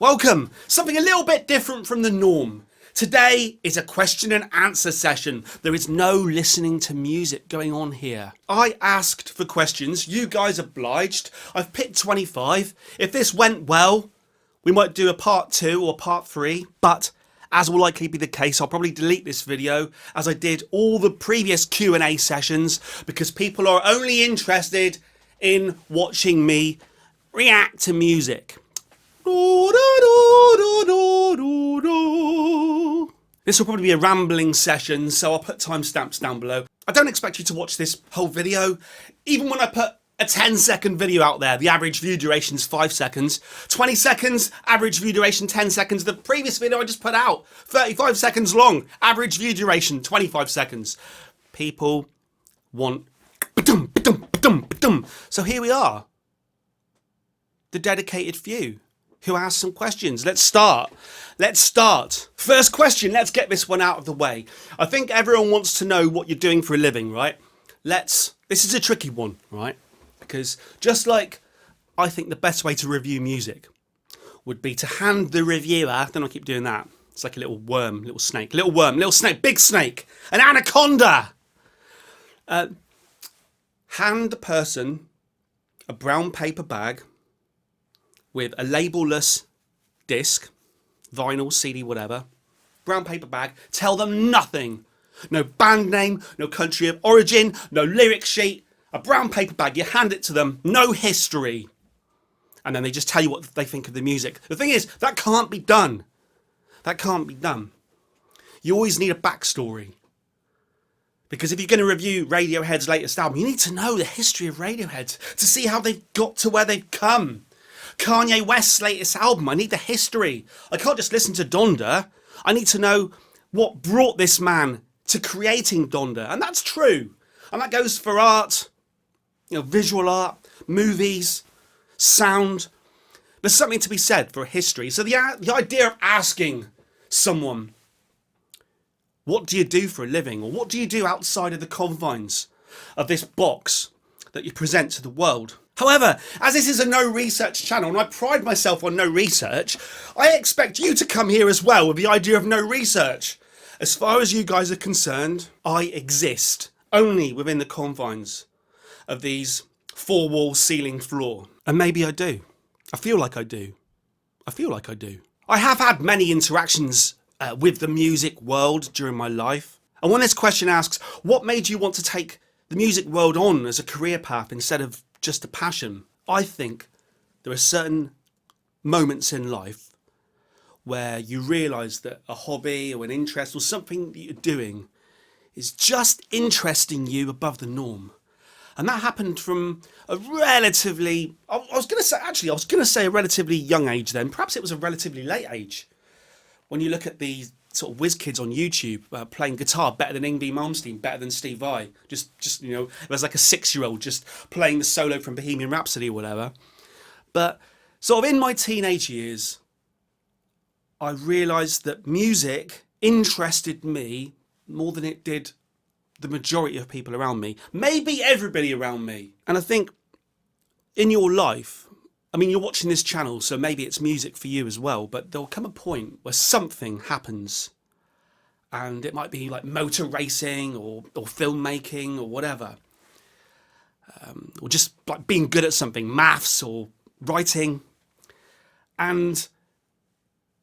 Welcome! Something a little bit different from the norm. Today is a question and answer session. There is no listening to music going on here. I asked for questions, you guys obliged. I've picked 25. If this went well, we might do a part 2 or part 3, but as will likely be the case, I'll probably delete this video as I did all the previous Q&A sessions because people are only interested in watching me react to music. This will probably be a rambling session, so I'll put timestamps down below. I don't expect you to watch this whole video. Even when I put a 10-second video out there, the average view duration is 5 seconds. 20 seconds, average view duration 10 seconds. The previous video I just put out, 35 seconds long, average view duration 25 seconds. People want so here we are, the dedicated few who asked some questions. Let's start. First question, let's get this one out of the way. I think everyone wants to know what you're doing for a living, right? This is a tricky one, right? Because just like I think the best way to review music would be to hand the reviewer, then I keep doing that. It's like a little worm, little snake, little worm, little snake, big snake, an anaconda. Hand the person a brown paper bag with a labelless disc, vinyl, CD, whatever, brown paper bag, tell them nothing. No band name, no country of origin, no lyric sheet, a brown paper bag, you hand it to them, no history. And then they just tell you what they think of the music. The thing is, that can't be done. That can't be done. You always need a backstory. Because if you're going to review Radiohead's latest album, you need to know the history of Radiohead to see how they've got to where they've come. Kanye West's latest album, I need the history. I can't just listen to Donda. I need to know what brought this man to creating Donda. And that's true. And that goes for art, visual art, movies, sound. There's something to be said for history. So the idea of asking someone, what do you do for a living? Or what do you do outside of the confines of this box that you present to the world? However, as this is a no research channel and I pride myself on no research, I expect you to come here as well with the idea of no research. As far as you guys are concerned, I exist only within the confines of these 4 wall ceiling floor. And maybe I do. I feel like I do. I have had many interactions with the music world during my life. And when this question asks, what made you want to take the music world on as a career path instead of just a passion? I think there are certain moments in life where you realise that a hobby or an interest or something that you're doing is just interesting you above the norm. And that happened from a relatively, I was going to say a relatively young age then. Perhaps it was a relatively late age. When you look at the sort of whiz kids on YouTube playing guitar better than Yngwie Malmsteen, better than Steve Vai, just there's like a 6-year-old just playing the solo from Bohemian Rhapsody or whatever. But sort of in my teenage years, I realised that music interested me more than it did the majority of people around me, maybe everybody around me. And I think in your life, I mean, you're watching this channel, so maybe it's music for you as well, but there'll come a point where something happens and it might be like motor racing or filmmaking or whatever, or just like being good at something, maths or writing, and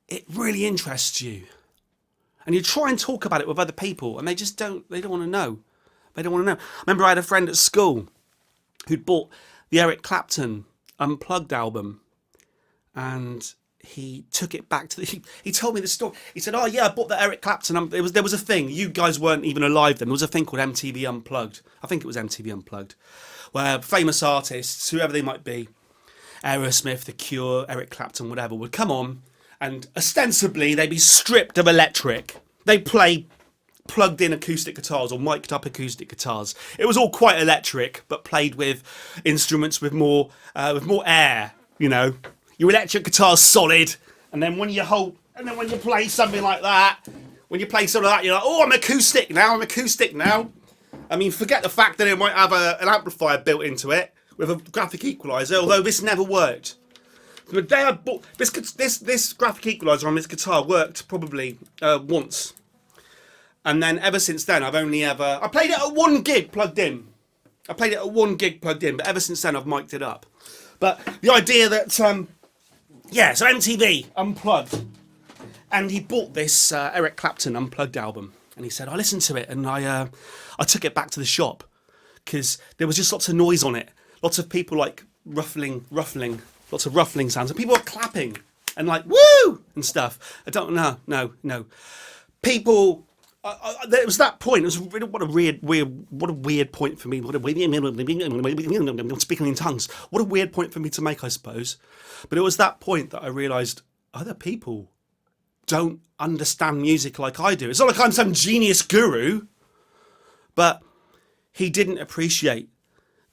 it really interests you. And you try and talk about it with other people and they don't want to know. I remember I had a friend at school who'd bought the Eric Clapton Unplugged album, and he took it back to he told me the story. He said, oh yeah, I bought the Eric Clapton, there was a thing, you guys weren't even alive then, there was a thing called MTV Unplugged. I think it was MTV Unplugged, where famous artists, whoever they might be, Aerosmith, The Cure, Eric Clapton, whatever, would come on and ostensibly they'd be stripped of electric. They'd play plugged in acoustic guitars or mic'd up acoustic guitars. It was all quite electric, but played with instruments with more air. Your electric guitar's solid, and then when you play something like that, you're like, oh, I'm acoustic now. I mean, forget the fact that it might have an amplifier built into it with a graphic equalizer, although this never worked. The day I bought this graphic equalizer on this guitar worked probably once, and then ever since then I played it at 1 gig plugged in. But ever since then I've mic'd it up. But the idea that so MTV Unplugged, and he bought this Eric Clapton Unplugged album, and he said I listened to it and I took it back to the shop because there was just lots of noise on it, lots of people like ruffling, lots of ruffling sounds, and people were clapping and like woo and stuff. I don't know, no. People, there was that point. It was really what a weird point for me. I'm speaking in tongues. What a weird point for me to make, I suppose. But it was that point that I realised other people don't understand music like I do. It's not like I'm some genius guru, but he didn't appreciate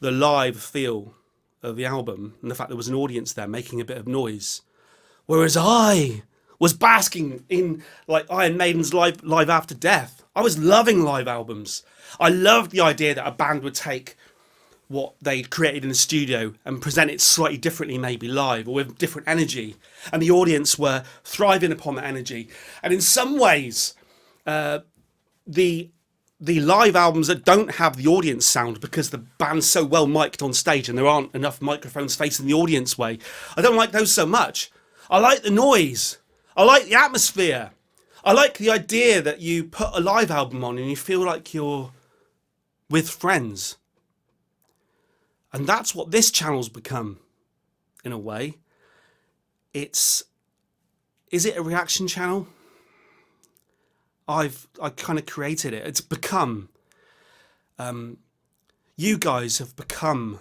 the live feel of the album and the fact there was an audience there making a bit of noise, whereas I was basking in like Iron Maiden's live After Death. I was loving live albums. I loved the idea that a band would take what they'd created in the studio and present it slightly differently, maybe live or with different energy, and the audience were thriving upon that energy. And in some ways, the live albums that don't have the audience sound because the band's so well mic'd on stage and there aren't enough microphones facing the audience way, I don't like those so much. I like the noise. I like the atmosphere. I like the idea that you put a live album on and you feel like you're with friends. And that's what this channel's become, in a way. Is it a reaction channel? I kind of created it. It's become, you guys have become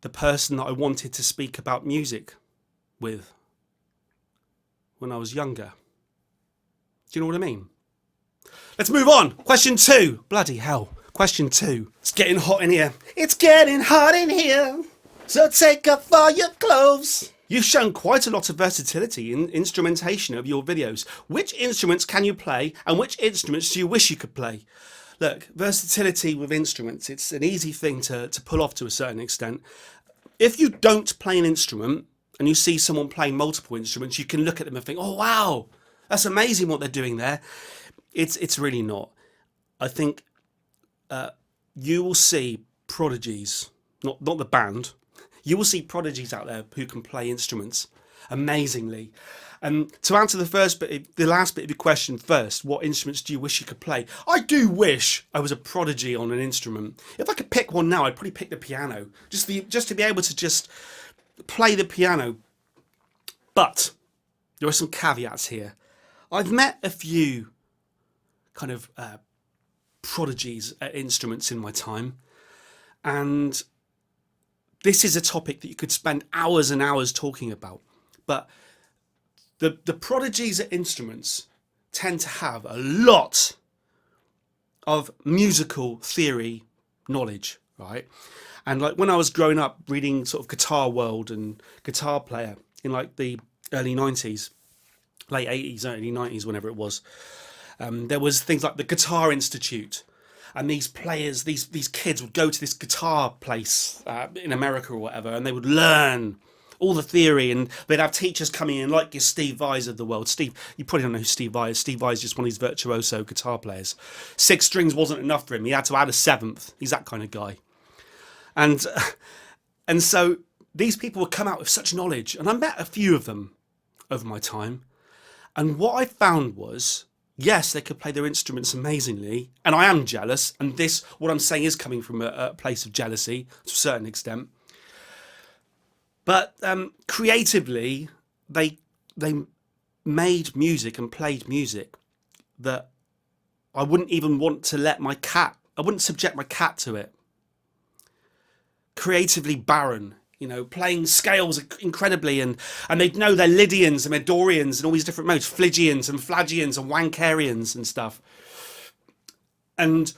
the person that I wanted to speak about music with when I was younger. Do you know what I mean? Let's move on. Question 2. Bloody hell. Question 2. It's getting hot in here. It's getting hot in here. So take off all your clothes. You've shown quite a lot of versatility in instrumentation of your videos. Which instruments can you play and which instruments do you wish you could play? Look, versatility with instruments, it's an easy thing to pull off to a certain extent. If you don't play an instrument and you see someone playing multiple instruments, you can look at them and think, oh wow, that's amazing what they're doing there. It's really not. I think you will see prodigies, not the band. You will see prodigies out there who can play instruments amazingly. And to answer the last bit of your question first, what instruments do you wish you could play? I do wish I was a prodigy on an instrument. If I could pick one now, I'd probably pick the piano, just to be able to just play the piano. But there are some caveats here. I've met a few kind of prodigies at instruments in my time, and this is a topic that you could spend hours and hours talking about. But the prodigies at instruments tend to have a lot of musical theory knowledge, right? And like when I was growing up reading sort of Guitar World and Guitar Player in like the early 90s, late 80s, early 90s, whenever it was, there was things like the Guitar Institute. And these players, these kids would go to this guitar place in America or whatever, and they would learn all the theory, and they'd have teachers coming in like your Steve Vais of the world. Steve, you probably don't know who Steve Vai is. Steve Vai is just one of these virtuoso guitar players. 6 strings wasn't enough for him. He had to add a 7th. He's that kind of guy. And so these people would come out with such knowledge, and I met a few of them over my time. And what I found was, yes, they could play their instruments amazingly, and I am jealous, and what I'm saying is coming from a place of jealousy to a certain extent. But creatively, they made music and played music that I wouldn't even want to I wouldn't subject my cat to it. Creatively barren, playing scales incredibly, and they'd know their Lydians and their Dorians and all these different modes, Phrygians and Flagians and Wankarians and stuff. And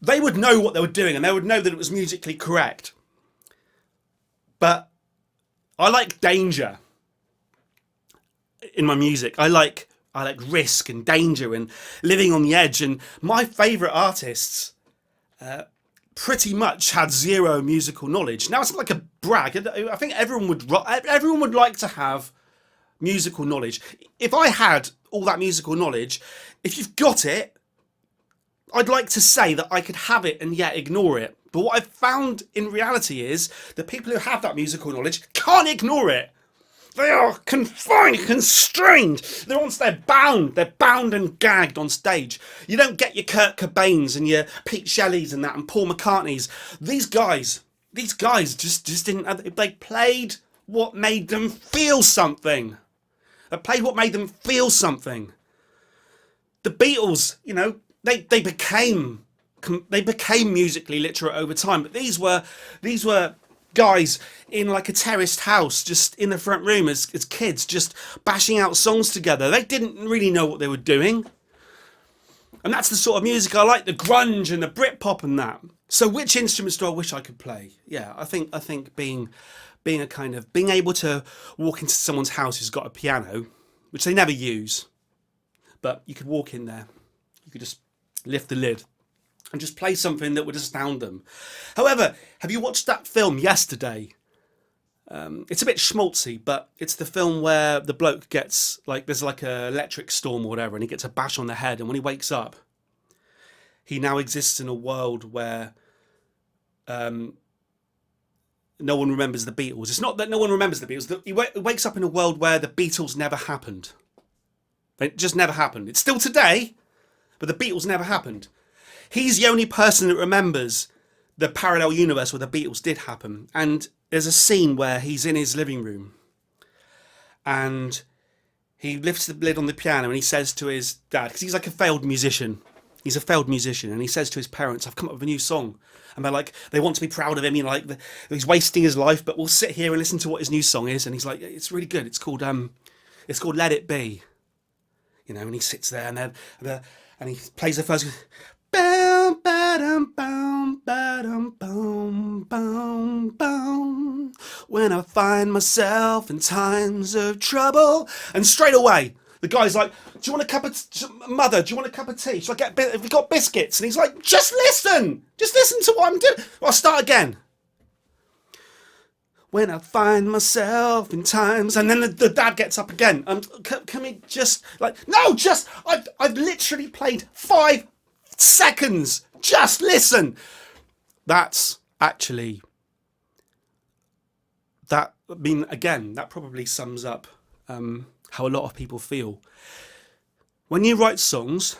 they would know what they were doing, and they would know that it was musically correct. But I like danger in my music. I like risk and danger and living on the edge. And my favourite artists pretty much had zero musical knowledge. Now, it's not like a brag. I think everyone would like to have musical knowledge. If I had all that musical knowledge, if you've got it, I'd like to say that I could have it and yet ignore it. But what I've found in reality is the people who have that musical knowledge can't ignore it. They are confined, constrained. They're bound and gagged on stage. You don't get your Kurt Cobains and your Pete Shelleys and that and Paul McCartneys. These guys just didn't. They played what made them feel something. They played what made them feel something. The Beatles, you know, they became musically literate over time. But these were guys in like a terraced house, just in the front room as kids, just bashing out songs together. They didn't really know what they were doing. And that's the sort of music I like, the grunge and the Britpop and that. So which instruments do I wish I could play? Yeah, I think being able to walk into someone's house who's got a piano, which they never use, but you could walk in there, you could just lift the lid and just play something that would astound them. However, have you watched that film Yesterday? It's a bit schmaltzy, but it's the film where the bloke gets, like, there's like an electric storm or whatever, and he gets a bash on the head, and when he wakes up, he now exists in a world where no one remembers the Beatles. It's not that no one remembers the Beatles. He wakes up in a world where the Beatles never happened. It just never happened. It's still today, but the Beatles never happened. He's the only person that remembers the parallel universe where the Beatles did happen. And there's a scene where he's in his living room and he lifts the lid on the piano and he says to his dad, because he's like a failed musician. He's a failed musician, and he says to his parents, "I've come up with a new song." And they're like, they want to be proud of him, you know, like he's wasting his life, but we'll sit here and listen to what his new song is. And he's like, "It's really good. It's called Let It Be." You know, and he sits there and he plays the first. Bam, ba-dum, bam, ba-dum, bam, bam, bam. When I find myself in times of trouble, and straight away the guy's like, "Do you want a cup of mother? Do you want a cup of tea? Shall I get? Have we got biscuits?" And he's like, just listen to what I'm doing." I'll start again. When I find myself in times, and then the dad gets up again. Can we just I've literally played 5 seconds. Just listen. That's actually that. I mean, again, that probably sums up how a lot of people feel when you write songs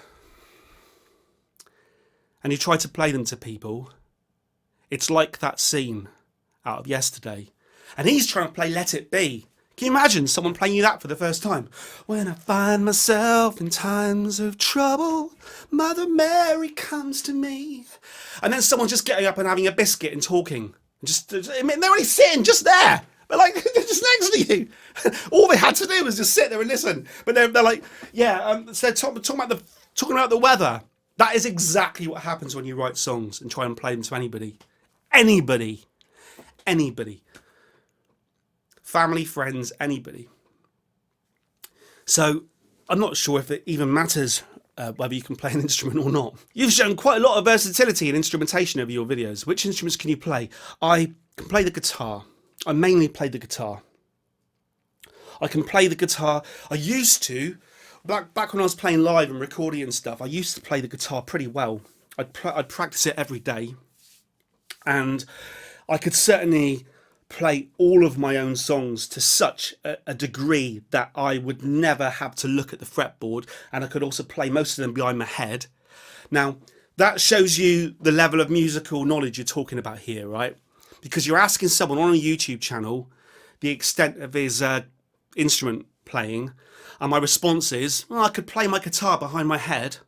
and you try to play them to people. It's like that scene out of Yesterday, and he's trying to play Let It Be. Can you imagine someone playing you that for the first time? When I find myself in times of trouble, Mother Mary comes to me. And then someone just getting up and having a biscuit and talking. I mean, they're only sitting just there. They're like, they're just next to you. All they had to do was just sit there and listen. But they're like, yeah, so talking about the weather. That is exactly what happens when you write songs and try and play them to anybody. Anybody. Family, friends, anybody. So I'm not sure if it even matters whether you can play an instrument or not. You've shown quite a lot of versatility in instrumentation over your videos. Which instruments can you play? I can play the guitar. I mainly play the guitar. I can play the guitar. I used to, back when I was playing live and recording and stuff, I used to play the guitar pretty well. I'd practice it every day. And I could certainly play all of my own songs to such a degree that I would never have to look at the fretboard, and I could also play most of them behind my head. Now, that shows you the level of musical knowledge you're talking about here, right? Because you're asking someone on a YouTube channel the extent of his instrument playing, and my response is, "Oh, I could play my guitar behind my head."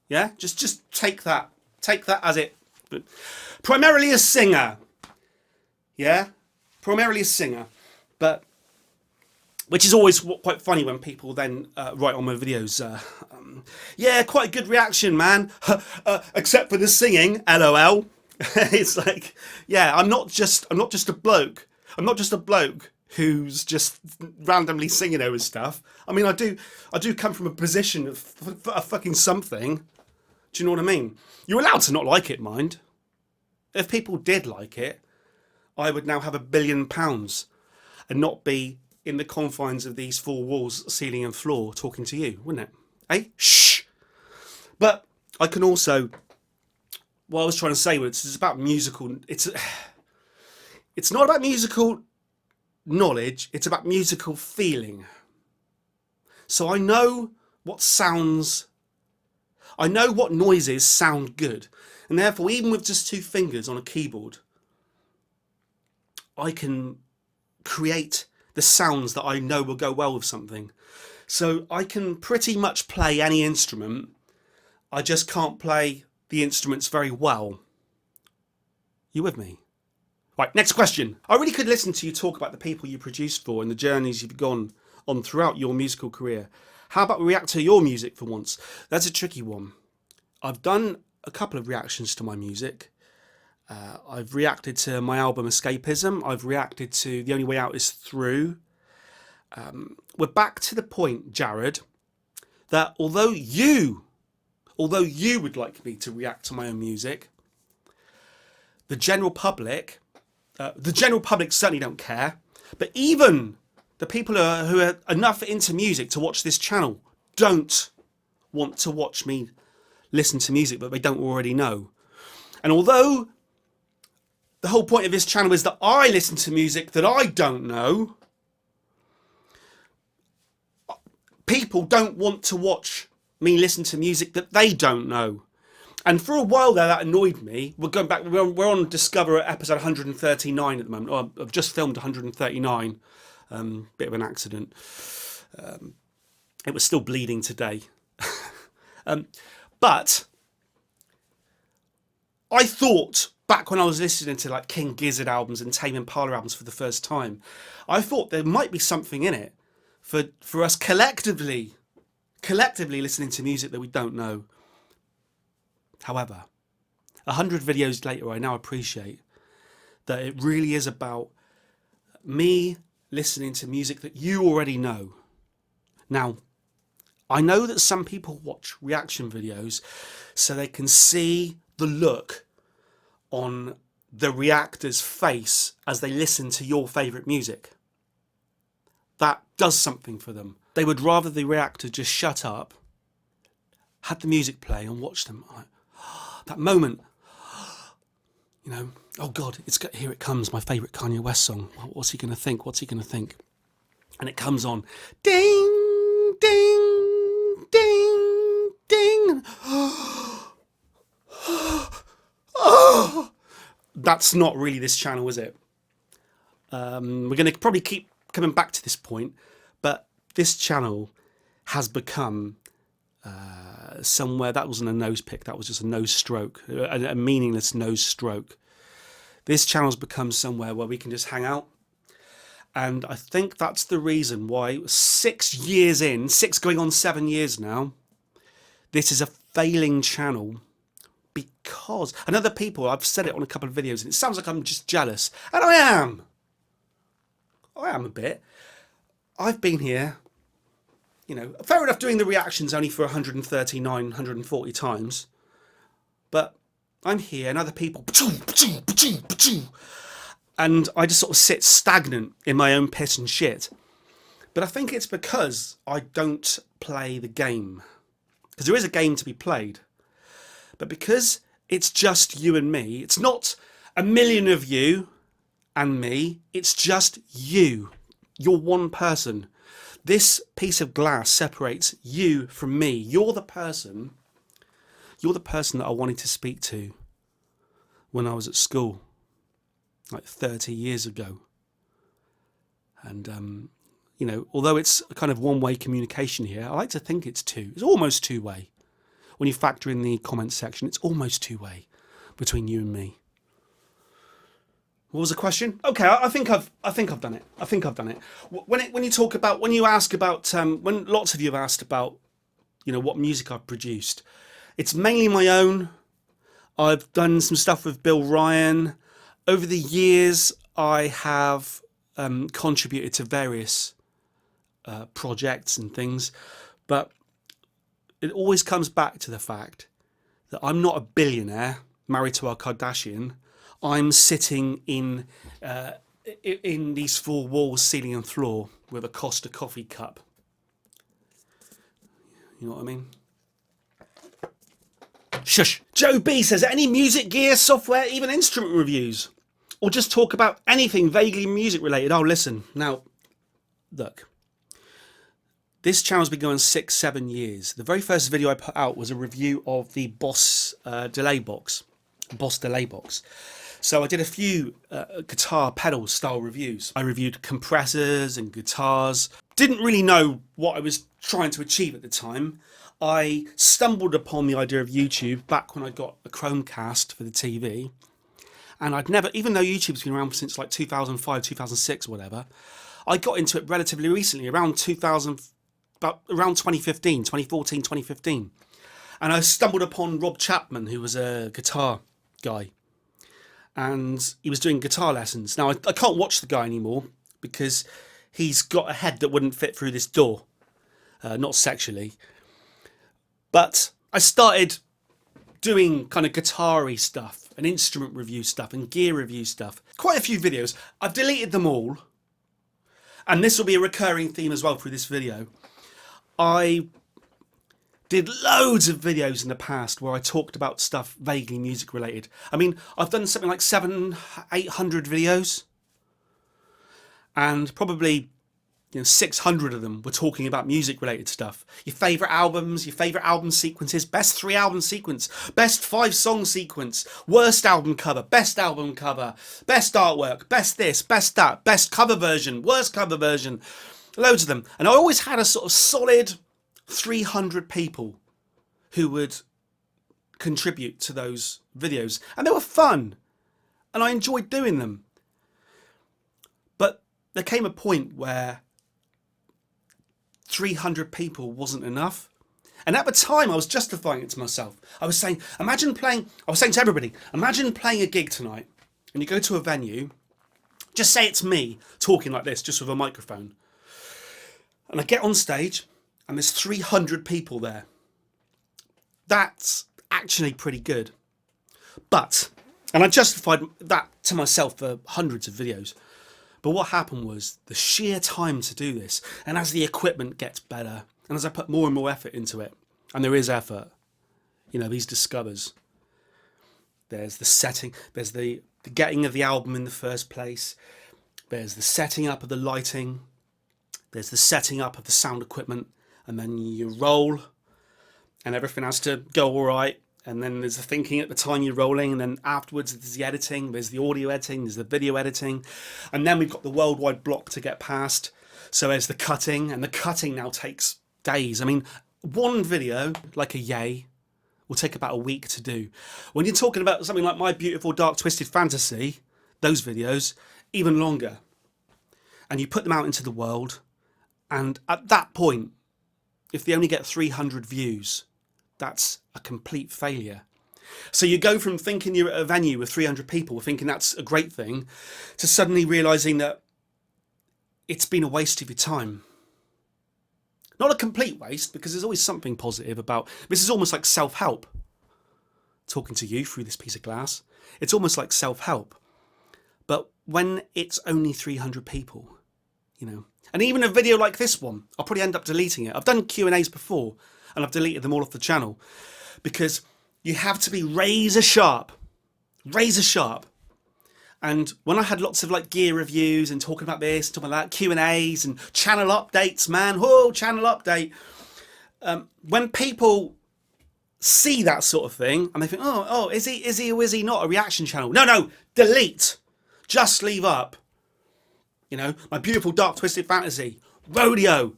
Yeah, just take that as it. Primarily a singer. Yeah, primarily a singer, but which is always quite funny when people then write on my videos, "Yeah, quite a good reaction, man, except for the singing, LOL." It's like, yeah, I'm not just a bloke. I'm not just a bloke who's just randomly singing over stuff. I mean, I do come from a position of fucking something. Do you know what I mean? You're allowed to not like it, mind. if people did like it, I would now have £1 billion and not be in the confines of these four walls, ceiling and floor, talking to you, wouldn't it? Eh? Shh! But I can also, what I was trying to say was it's about musical, it's not about musical knowledge, it's about musical feeling. So I know what noises sound good. And therefore, even with just 2 fingers on a keyboard, I can create the sounds that I know will go well with something. So I can pretty much play any instrument. I just can't play the instruments very well. You with me? Right, next question. I really could listen to you talk about the people you produced for and the journeys you've gone on throughout your musical career. How about we react to your music for once? That's a tricky one. I've done a couple of reactions to my music. I've reacted to my album Escapism. I've reacted to The Only Way Out Is Through. We're back to the point, Jared, that although you would like me to react to my own music, the general public certainly don't care. But even the people who are enough into music to watch this channel don't want to watch me listen to music that they don't already know. And although the whole point of this channel is that I listen to music that I don't know, people don't want to watch me listen to music that they don't know. And for a while there, that annoyed me. We're going back, we're on Discover episode 139 at the moment. Oh, I've just filmed 139. Bit of an accident. It was still bleeding today. But I thought, back when I was listening to like King Gizzard albums and Tame Impala albums for the first time, I thought there might be something in it for us collectively listening to music that we don't know. However, 100 videos later, I now appreciate that it really is about me listening to music that you already know. Now, I know that some people watch reaction videos so they can see the look on the reactor's face as they listen to your favourite music. That does something for them. They would rather the reactor just shut up, had the music play and watch them. That moment, you know, oh God, here it comes, my favourite Kanye West song. What's he going to think? What's he going to think? And it comes on, ding, ding, ding, ding. Oh, that's not really this channel, is it? We're going to probably keep coming back to this point, but this channel has become somewhere, that wasn't a nose pick, that was just a nose stroke, a meaningless nose stroke. This channel's become somewhere where we can just hang out. And I think that's the reason why 6 years in, 6 going on 7 years now, this is a failing channel. Because, and other people, I've said it on a couple of videos, and it sounds like I'm just jealous. And I am a bit. I've been here, you know, fair enough doing the reactions only for 139, 140 times. But I'm here and other people, and I just sort of sit stagnant in my own piss and shit. But I think it's because I don't play the game. Because there is a game to be played. But because it's just you and me, it's not a million of you and me, it's just you. You're one person. This piece of glass separates you from me. You're the person that I wanted to speak to when I was at school, like 30 years ago. And, you know, although it's a kind of one-way communication here, I like to think it's two. It's almost two-way. When you factor in the comments section, it's almost two-way between you and me. What was the question? Okay, I think I've done it. I think I've done it. When you ask about when lots of you have asked about, you know, what music I've produced, it's mainly my own. I've done some stuff with Bill Ryan. Over the years, I have contributed to various projects and things, but it always comes back to the fact that I'm not a billionaire married to a Kardashian. I'm sitting in these four walls, ceiling and floor, with a Costa coffee cup. You know what I mean? Shush. Joe B says, any music gear, software, even instrument reviews? Or just talk about anything vaguely music related? Oh, listen. Now, look. This channel's been going 6-7 years. The very first video I put out was a review of the Boss delay box. So I did a few guitar pedal style reviews. I reviewed compressors and guitars. Didn't really know what I was trying to achieve at the time. I stumbled upon the idea of YouTube back when I got a Chromecast for the TV. And I'd never, even though YouTube's been around since like 2005, 2006 or whatever, I got into it relatively recently, around 2015, 2014, 2015. And I stumbled upon Rob Chapman, who was a guitar guy. And he was doing guitar lessons. Now, I can't watch the guy anymore because he's got a head that wouldn't fit through this door. Not sexually. But I started doing kind of guitar-y stuff and instrument review stuff and gear review stuff. Quite a few videos. I've deleted them all. And this will be a recurring theme as well through this video. I did loads of videos in the past where I talked about stuff vaguely music related. I mean, I've done something like 700-800 videos. And probably 600 of them were talking about music related stuff. Your favourite albums, your favourite album sequences, best 3 album sequence, best 5 song sequence, worst album cover, best artwork, best this, best that, best cover version, worst cover version, loads of them. And I always had a sort of solid 300 people who would contribute to those videos. And they were fun. And I enjoyed doing them. But there came a point where 300 people wasn't enough. And at the time I was justifying it to myself. I was saying to everybody, imagine playing a gig tonight and you go to a venue, just say it's me talking like this, just with a microphone. And I get on stage and there's 300 people there. That's actually pretty good. And I justified that to myself for hundreds of videos. But what happened was the sheer time to do this, and as the equipment gets better, and as I put more and more effort into it, and there is effort, these discovers. There's the setting, there's the getting of the album in the first place, there's the setting up of the lighting, there's the setting up of the sound equipment, and then you roll, and everything has to go all right. And then there's the thinking at the time you're rolling, and then afterwards there's the editing, there's the audio editing, there's the video editing, and then we've got the worldwide block to get past. So there's the cutting, and the cutting now takes days. I mean, one video, like a yay, will take about a week to do. When you're talking about something like My Beautiful Dark Twisted Fantasy, those videos, even longer. And you put them out into the world, and at that point, if they only get 300 views, that's a complete failure. So you go from thinking you're at a venue with 300 people, thinking that's a great thing, to suddenly realising that it's been a waste of your time. Not a complete waste, because there's always something positive about... This is almost like self-help. Talking to you through this piece of glass. It's almost like self-help. But when it's only 300 people, And even a video like this one, I'll probably end up deleting it. I've done Q&As before, and I've deleted them all off the channel, because you have to be razor sharp. And when I had lots of gear reviews and talking about this, talking about that, Q&As and channel updates, man, channel update. When people see that sort of thing and they think, is he or is he not a reaction channel? No, delete. Just leave up. My Beautiful Dark Twisted Fantasy, Rodeo,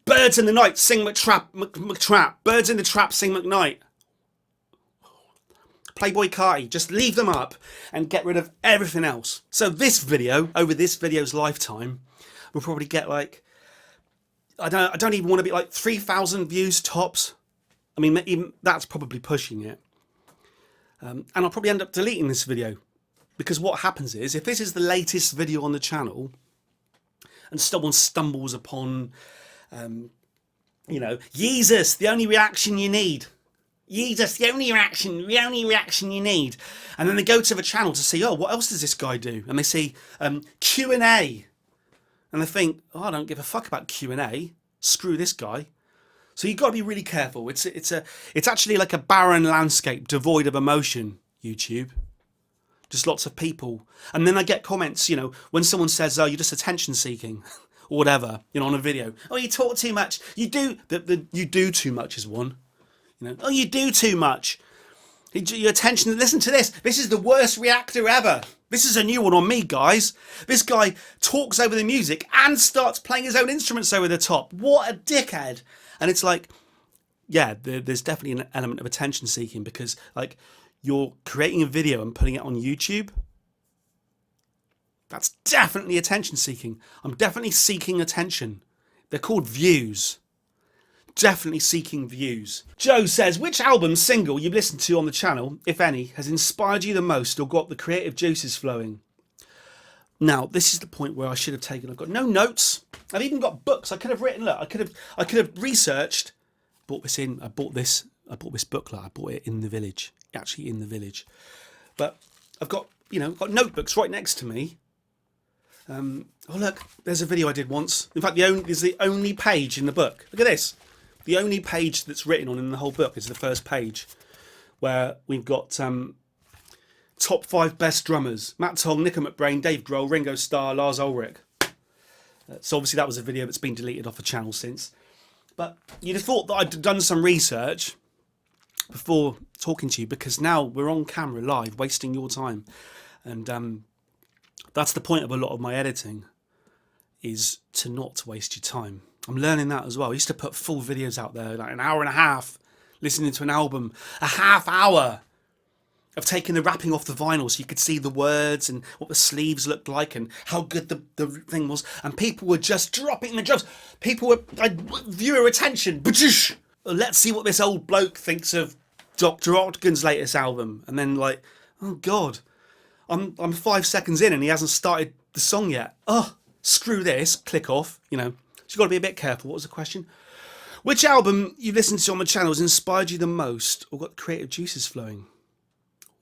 Birds in the Night, sing McTrap, Birds in the Trap, sing McKnight. Playboy Carti, just leave them up and get rid of everything else. So this video, over this video's lifetime, will probably get I don't even want to be 3,000 views tops. I mean, even that's probably pushing it. And I'll probably end up deleting this video, because what happens is, if this is the latest video on the channel and someone stumbles upon, Yeezus, the only reaction you need. Jesus, the only reaction you need. And then they go to the channel to see, oh, what else does this guy do? And they see Q&A. And they think, oh, I don't give a fuck about Q&A. Screw this guy. So you've got to be really careful. It's actually like a barren landscape devoid of emotion, YouTube. Just lots of people. And then I get comments, you know, when someone says, oh, you're just attention seeking or whatever, you know, on a video. Oh, you talk too much. You do. You do too much is one. You know, oh, you do too much. Your attention, listen to this. This is the worst reactor ever. This is a new one on me, guys. This guy talks over the music and starts playing his own instruments over the top. What a dickhead. And it's like, yeah, there's definitely an element of attention seeking because, like, you're creating a video and putting it on YouTube. That's definitely attention seeking. I'm definitely seeking attention. They're called views. Definitely seeking views. Joe says, which album single you've listened to on the channel, if any, has inspired you the most or got the creative juices flowing? Now, this is the point where I should have taken. I've got no notes. I've even got books. I could have written. Look, I could have researched. Bought this in. I bought this booklet. I bought it in the village. Actually, in the village. But I've got, you know, got notebooks right next to me. Oh look, there's a video I did once. In fact, there's the only page in the book. Look at this. The only page that's written on in the whole book is the first page, where we've got top 5 best drummers: Matt Tong, Nico McBrain, Dave Grohl, Ringo Starr, Lars Ulrich. So obviously that was a video that's been deleted off the channel since. But you'd have thought that I'd done some research before talking to you, because now we're on camera live, wasting your time. And that's the point of a lot of my editing, is to not waste your time. I'm learning that as well. I used to put full videos out there, like an hour and a half, listening to an album, a half hour of taking the wrapping off the vinyl so you could see the words and what the sleeves looked like and how good the thing was. And people were just dropping the jobs. Viewer attention. Let's see what this old bloke thinks of Dr. Ogden's latest album. And then like, oh God, I'm 5 seconds in and he hasn't started the song yet. Oh, screw this. Click off, you know. So you've got to be a bit careful. What was the question? Which album you listened to on the channel has inspired you the most or got creative juices flowing?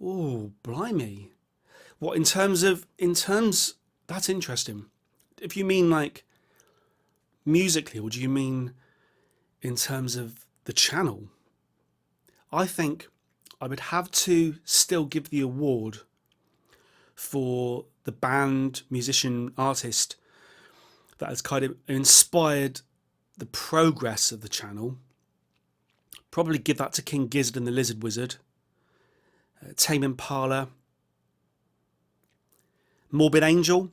Oh, blimey. What, in terms, that's interesting. If you mean like musically, or do you mean in terms of the channel? I think I would have to still give the award for the band, musician, artist that has kind of inspired the progress of the channel. Probably give that to King Gizzard and the Lizard Wizard. Tame Impala, Morbid Angel.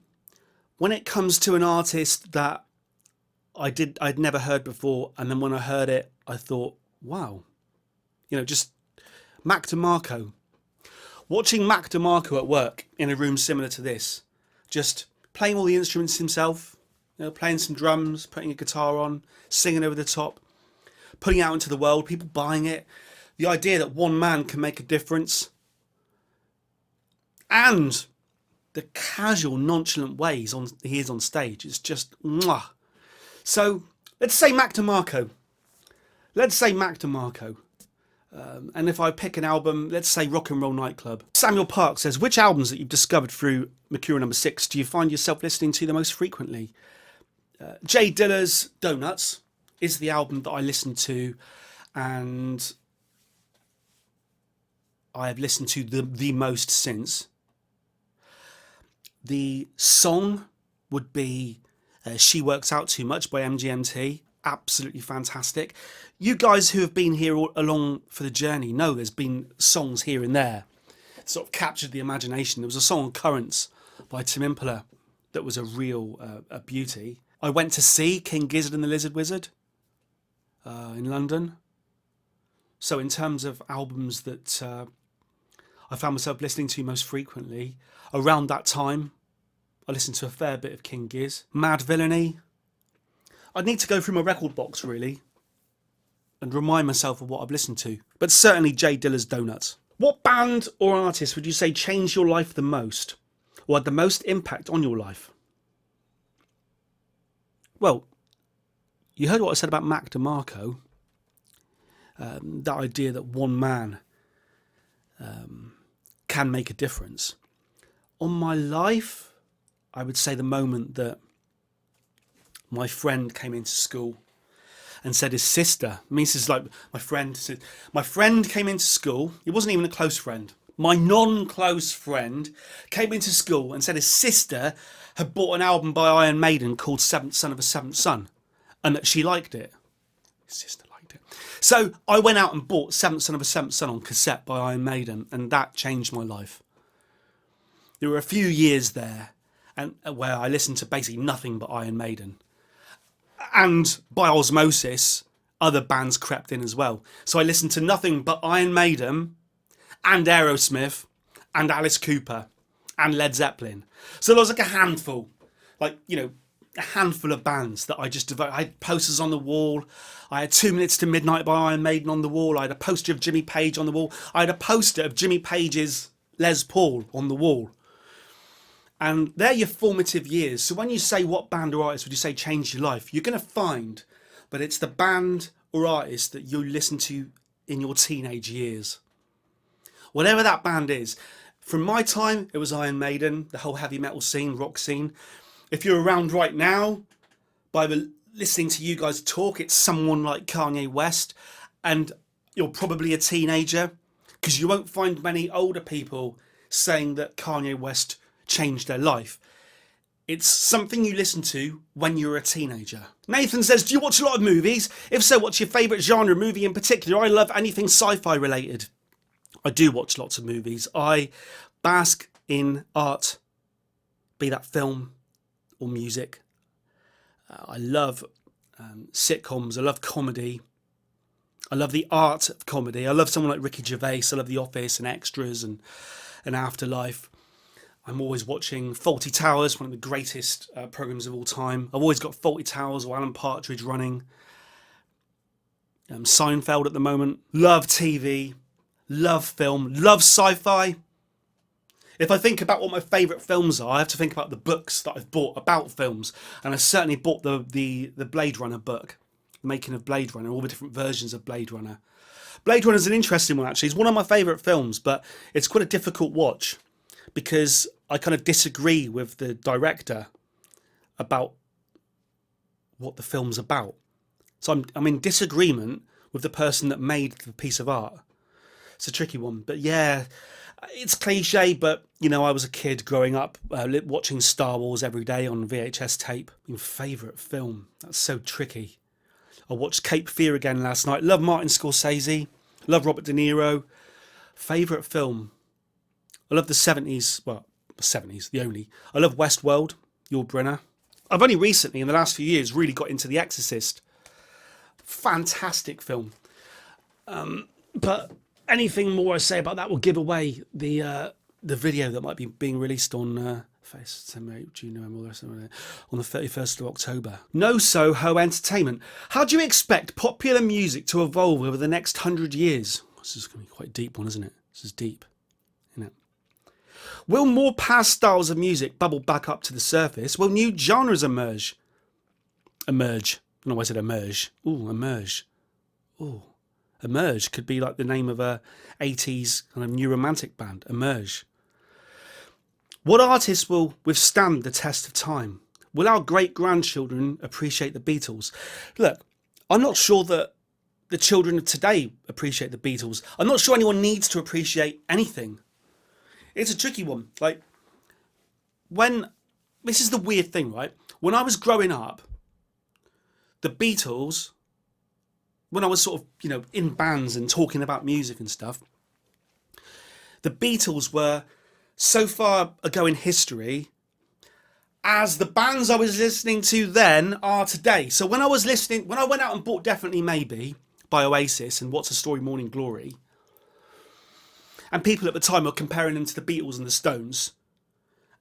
When it comes to an artist that I'd never heard before, and then when I heard it, I thought, wow, you know, just Mac DeMarco. Watching Mac DeMarco at work in a room similar to this, just playing all the instruments himself, you know, playing some drums, putting a guitar on, singing over the top, putting it out into the world, people buying it. The idea that one man can make a difference. And the casual, nonchalant way he is on stage is just mwah. So let's say Mac DeMarco. And if I pick an album, let's say Rock and Roll Nightclub. Samuel Park says, which albums that you've discovered through Mercurial number 6 do you find yourself listening to the most frequently? Jay Dilla's Donuts is the album that I listened to, and I have listened to the most since. The song would be She Works Out Too Much by MGMT. Absolutely fantastic. You guys who have been here all along for the journey know there's been songs here and there that sort of captured the imagination. There was a song on Currents by Tame Impala that was a real a beauty. I went to see King Gizzard and the Lizard Wizard in London. So in terms of albums that I found myself listening to most frequently, around that time, I listened to a fair bit of King Giz. Mad Villainy. I'd need to go through my record box, really, and remind myself of what I've listened to. But certainly Jay Dilla's Donuts. What band or artist would you say changed your life the most, or had the most impact on your life? Well, you heard what I said about Mac DeMarco. that idea that one man can make a difference. On my life, I would say the moment that my friend came into school and said his sister, I mean, this is like my friend came into school, he wasn't even a close friend. My non-close friend came into school and said his sister had bought an album by Iron Maiden called Seventh Son of a Seventh Son, and that she liked it. His sister liked it. So I went out and bought Seventh Son of a Seventh Son on cassette by Iron Maiden, and that changed my life. There were a few years there and where I listened to basically nothing but Iron Maiden. And by osmosis, other bands crept in as well. So I listened to nothing but Iron Maiden and Aerosmith and Alice Cooper and Led Zeppelin. So there was like a handful, a handful of bands that I just devoted. I had posters on the wall. I had 2 Minutes to Midnight by Iron Maiden on the wall. I had a poster of Jimmy Page on the wall. I had a poster of Jimmy Page's Les Paul on the wall. And they're your formative years. So when you say what band or artist would you say changed your life, you're going to find that it's the band or artist that you listen to in your teenage years. Whatever that band is. From my time, it was Iron Maiden, the whole heavy metal scene, rock scene. If you're around right now, by listening to you guys talk, it's someone like Kanye West, and you're probably a teenager, because you won't find many older people saying that Kanye West changed their life. It's something you listen to when you're a teenager. Nathan says, do you watch a lot of movies? If so, what's your favourite genre movie in particular? I love anything sci-fi related. I do watch lots of movies. I bask in art, be that film or music. I love sitcoms. I love comedy. I love the art of comedy. I love someone like Ricky Gervais. I love The Office and Extras and Afterlife. I'm always watching Fawlty Towers, one of the greatest programmes of all time. I've always got Fawlty Towers or Alan Partridge running. Seinfeld at the moment. Love TV. Love film. Love sci-fi. If I think about what my favourite films are, I have to think about the books that I've bought about films. And I certainly bought the Blade Runner book, The Making of Blade Runner, all the different versions of Blade Runner. Blade Runner is an interesting one, actually. It's one of my favourite films, but it's quite a difficult watch because I kind of disagree with the director about what the film's about. So I'm in disagreement with the person that made the piece of art. It's a tricky one, but yeah, it's cliche, but I was a kid growing up watching Star Wars every day on VHS tape. My favourite film. That's so tricky. I watched Cape Fear again last night. Love Martin Scorsese. Love Robert De Niro. Favourite film. I love the 70s. Well, the 70s, the only. I love Westworld. Yul Brynner. I've only recently, in the last few years, really got into The Exorcist. Fantastic film. But anything more I say about that will give away the video that might be being released on September, June, November, on the 31st of October. No Soho Entertainment. How do you expect popular music to evolve over the next 100 years? This is going to be quite a deep one, isn't it? This is deep, isn't it? Will more past styles of music bubble back up to the surface? Will new genres emerge? Emerge. I don't know why I said emerge. Ooh, emerge. Ooh. Emerge could be like the name of a 80s kind of new romantic band. Emerge. What artists will withstand the test of time? Will our great-grandchildren appreciate the Beatles? Look, I'm not sure that the children of today appreciate the Beatles. I'm not sure anyone needs to appreciate anything. It's a tricky one. This is the weird thing, right? When I was growing up, the Beatles, when I was sort of, in bands and talking about music and stuff, the Beatles were so far ago in history as the bands I was listening to then are today. So when I went out and bought Definitely Maybe by Oasis and What's a Story, Morning Glory, and people at the time were comparing them to the Beatles and the Stones,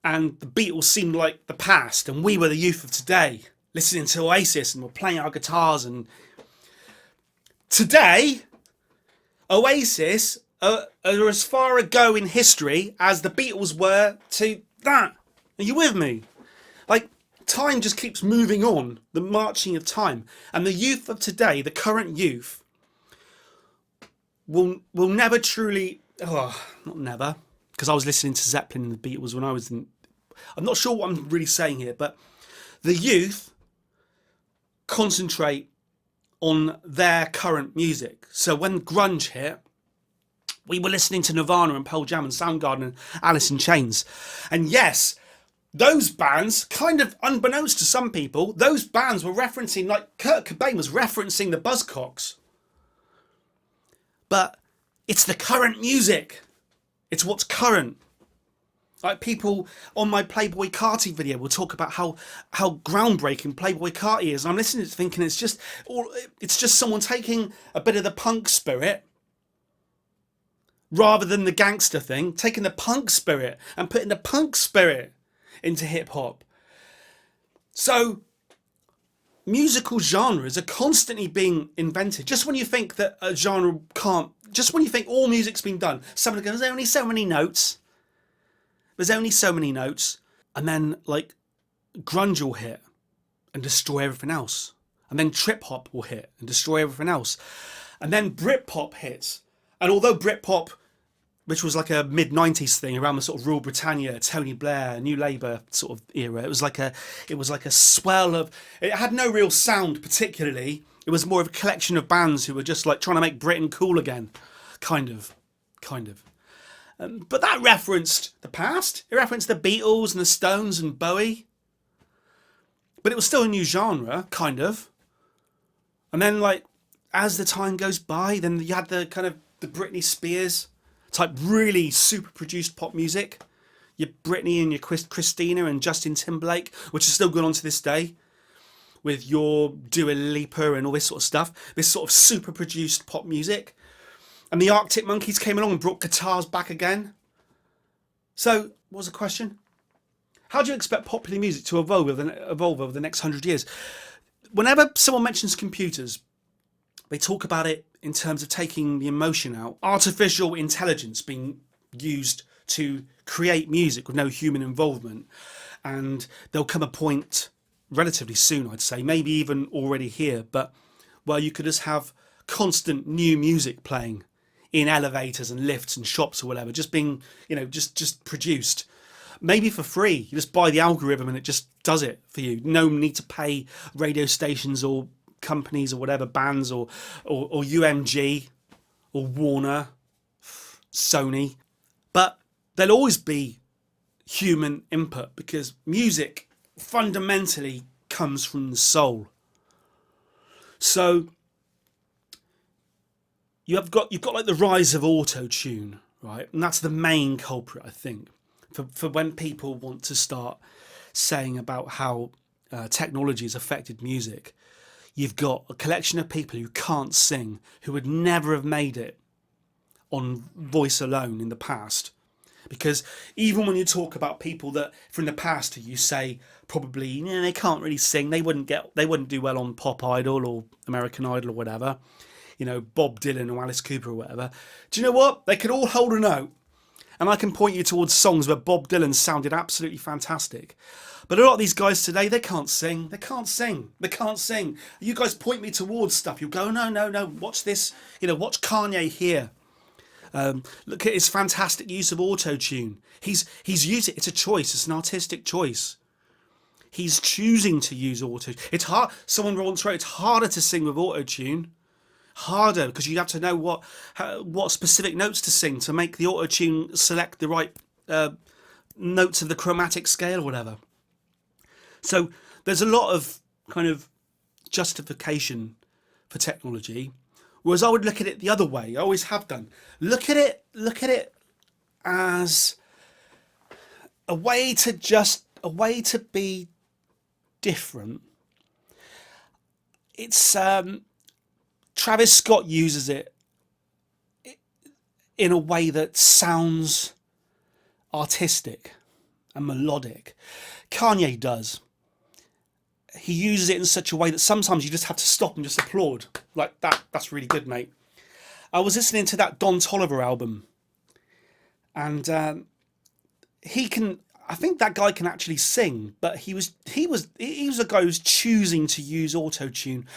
and the Beatles seemed like the past and we were the youth of today, listening to Oasis and we're playing our guitars. And today, Oasis are as far ago in history as the Beatles were to that. Are you with me? Time just keeps moving on, the marching of time. And the youth of today, the current youth, will never truly, not never, because I was listening to Zeppelin and the Beatles when I was in, I'm not sure what I'm really saying here, but the youth concentrate on their current music. So when grunge hit, we were listening to Nirvana and Pearl Jam and Soundgarden and Alice in Chains. And yes, those bands, kind of unbeknownst to some people, those bands were referencing, like Kurt Cobain was referencing the Buzzcocks. But it's the current music. It's what's current. Like people on my Playboy Carti video will talk about how groundbreaking Playboy Carti is. And I'm listening to it thinking it's just someone taking a bit of the punk spirit rather than the gangster thing, taking the punk spirit and putting the punk spirit into hip hop. So musical genres are constantly being invented. Just when you think that a genre can't, just when you think all music's been done, someone goes, there's only so many notes. There's only so many notes. And then like grunge will hit and destroy everything else. And then trip hop will hit and destroy everything else. And then Britpop hits. And although Britpop, which was like a mid-90s thing around the sort of Rule Britannia, Tony Blair, New Labour sort of era, it was like a swell of, it had no real sound particularly. It was more of a collection of bands who were just like trying to make Britain cool again, kind of. But that referenced the past. It referenced the Beatles and the Stones and Bowie. But it was still a new genre, kind of. And then like, as the time goes by, then you had the kind of the Britney Spears type really super produced pop music. Your Britney and your Christina and Justin Timberlake, which is still going on to this day, with your Dua Lipa and all this sort of stuff. This sort of super produced pop music. And the Arctic Monkeys came along and brought guitars back again. So, what was the question? How do you expect popular music to evolve over the next 100 years? Whenever someone mentions computers, they talk about it in terms of taking the emotion out. Artificial intelligence being used to create music with no human involvement. And there'll come a point relatively soon, I'd say, maybe even already here, but where you could just have constant new music playing in elevators and lifts and shops or whatever, just being, just produced. Maybe for free. You just buy the algorithm and it just does it for you. No need to pay radio stations or companies or whatever, bands or UMG or Warner, Sony. But there'll always be human input because music fundamentally comes from the soul. So you've got like the rise of auto-tune, right? And that's the main culprit, I think, for when people want to start saying about how technology has affected music. You've got a collection of people who can't sing, who would never have made it on voice alone in the past. Because even when you talk about people that from the past who you say probably they can't really sing, they wouldn't do well on Pop Idol or American Idol or whatever, Bob Dylan or Alice Cooper or whatever. Do you know what? They could all hold a note. And I can point you towards songs where Bob Dylan sounded absolutely fantastic. But a lot of these guys today, they can't sing. They can't sing. You guys point me towards stuff. You go, no, watch this. Watch Kanye here. Look at his fantastic use of auto-tune. He's used it. It's a choice. It's an artistic choice. He's choosing to use auto. It's hard. Someone once wrote, it's harder to sing with auto-tune. Harder because you have to know what specific notes to sing to make the auto-tune select the right notes of the chromatic scale or whatever. So there's a lot of kind of justification for technology, whereas I would look at it the other way. I always have done. Look at it as a way to be different. It's Travis Scott uses it in a way that sounds artistic and melodic. Kanye does. He uses it in such a way that sometimes you just have to stop and just applaud. Like, that's really good, mate. I was listening to that Don Toliver album. And I think that guy can actually sing, but he was a guy who's choosing to use auto-tune,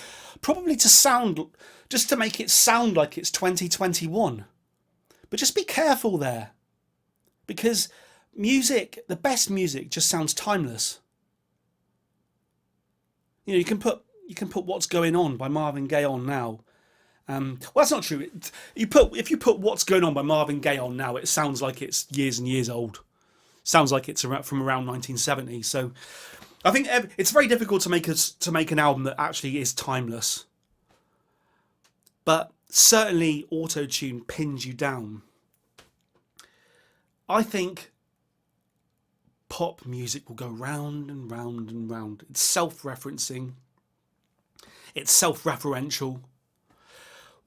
probably just to make it sound like it's 2021. But just be careful there, because music, the best music, just sounds timeless. You know, you can put "What's Going On" by Marvin Gaye on now. Well, that's not true. If you put "What's Going On" by Marvin Gaye on now, it sounds like it's years and years old. Sounds like it's from around 1970. So I think it's very difficult to make an album that actually is timeless. But certainly auto-tune pins you down. I think pop music will go round and round and round. It's self-referencing. It's self-referential.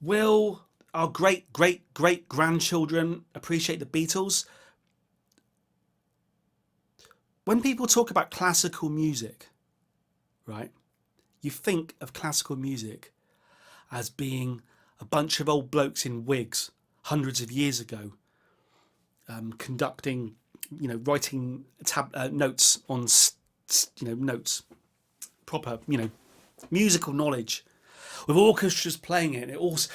Will our great-great-great-grandchildren appreciate the Beatles? When people talk about classical music, right, you think of classical music as being a bunch of old blokes in wigs hundreds of years ago, conducting, writing notes on, notes, proper, musical knowledge, with orchestras playing it. And it also,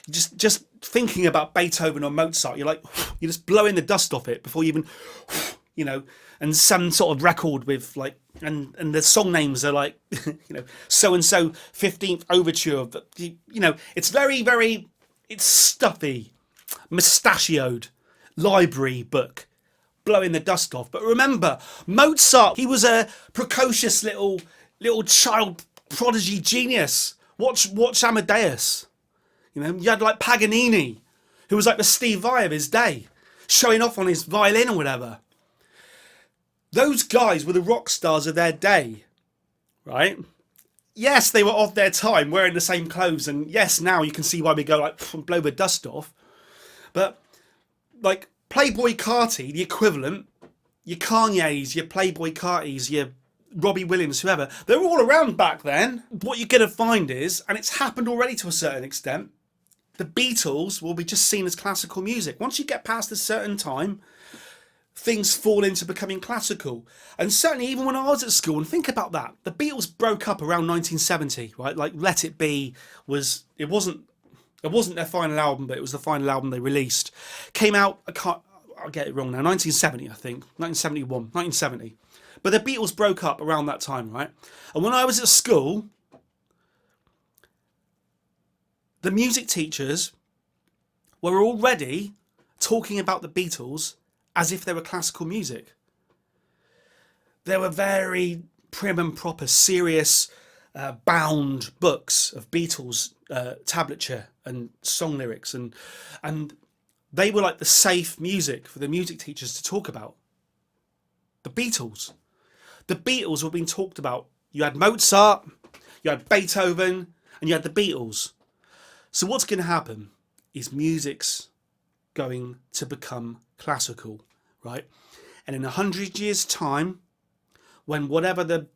just thinking about Beethoven or Mozart, you're just blowing the dust off it before you even, and some sort of record with and the song names are like, so and so 15th overture. It's very, very, it's stuffy, mustachioed library book, blowing the dust off. But remember, Mozart, he was a precocious little child prodigy genius. Watch Amadeus. You had like Paganini, who was like the Steve Vai of his day, showing off on his violin or whatever. Those guys were the rock stars of their day, right? Yes, they were of their time, wearing the same clothes, and yes, now you can see why we go blow the dust off. But like Playboy Carti, the equivalent, your Kanye's, your Playboy Cartis, your Robbie Williams, whoever, they were all around back then. What you're going to find is, and it's happened already to a certain extent, the Beatles will be just seen as classical music. Once you get past a certain time, things fall into becoming classical. And certainly even when I was at school, and think about that, the Beatles broke up around 1970, right? Like Let It Be it wasn't their final album, but it was the final album they released. Came out, I'll get it wrong now, 1970 I think, 1971, 1970. But the Beatles broke up around that time, right? And when I was at school, the music teachers were already talking about the Beatles as if they were classical music. There were very prim and proper, serious, bound books of Beatles tablature and song lyrics, and they were like the safe music for the music teachers to talk about. The Beatles were being talked about. You had Mozart, you had Beethoven, and you had the Beatles. So what's going to happen is music's going to become classical, right? And in 100 years' time, when whatever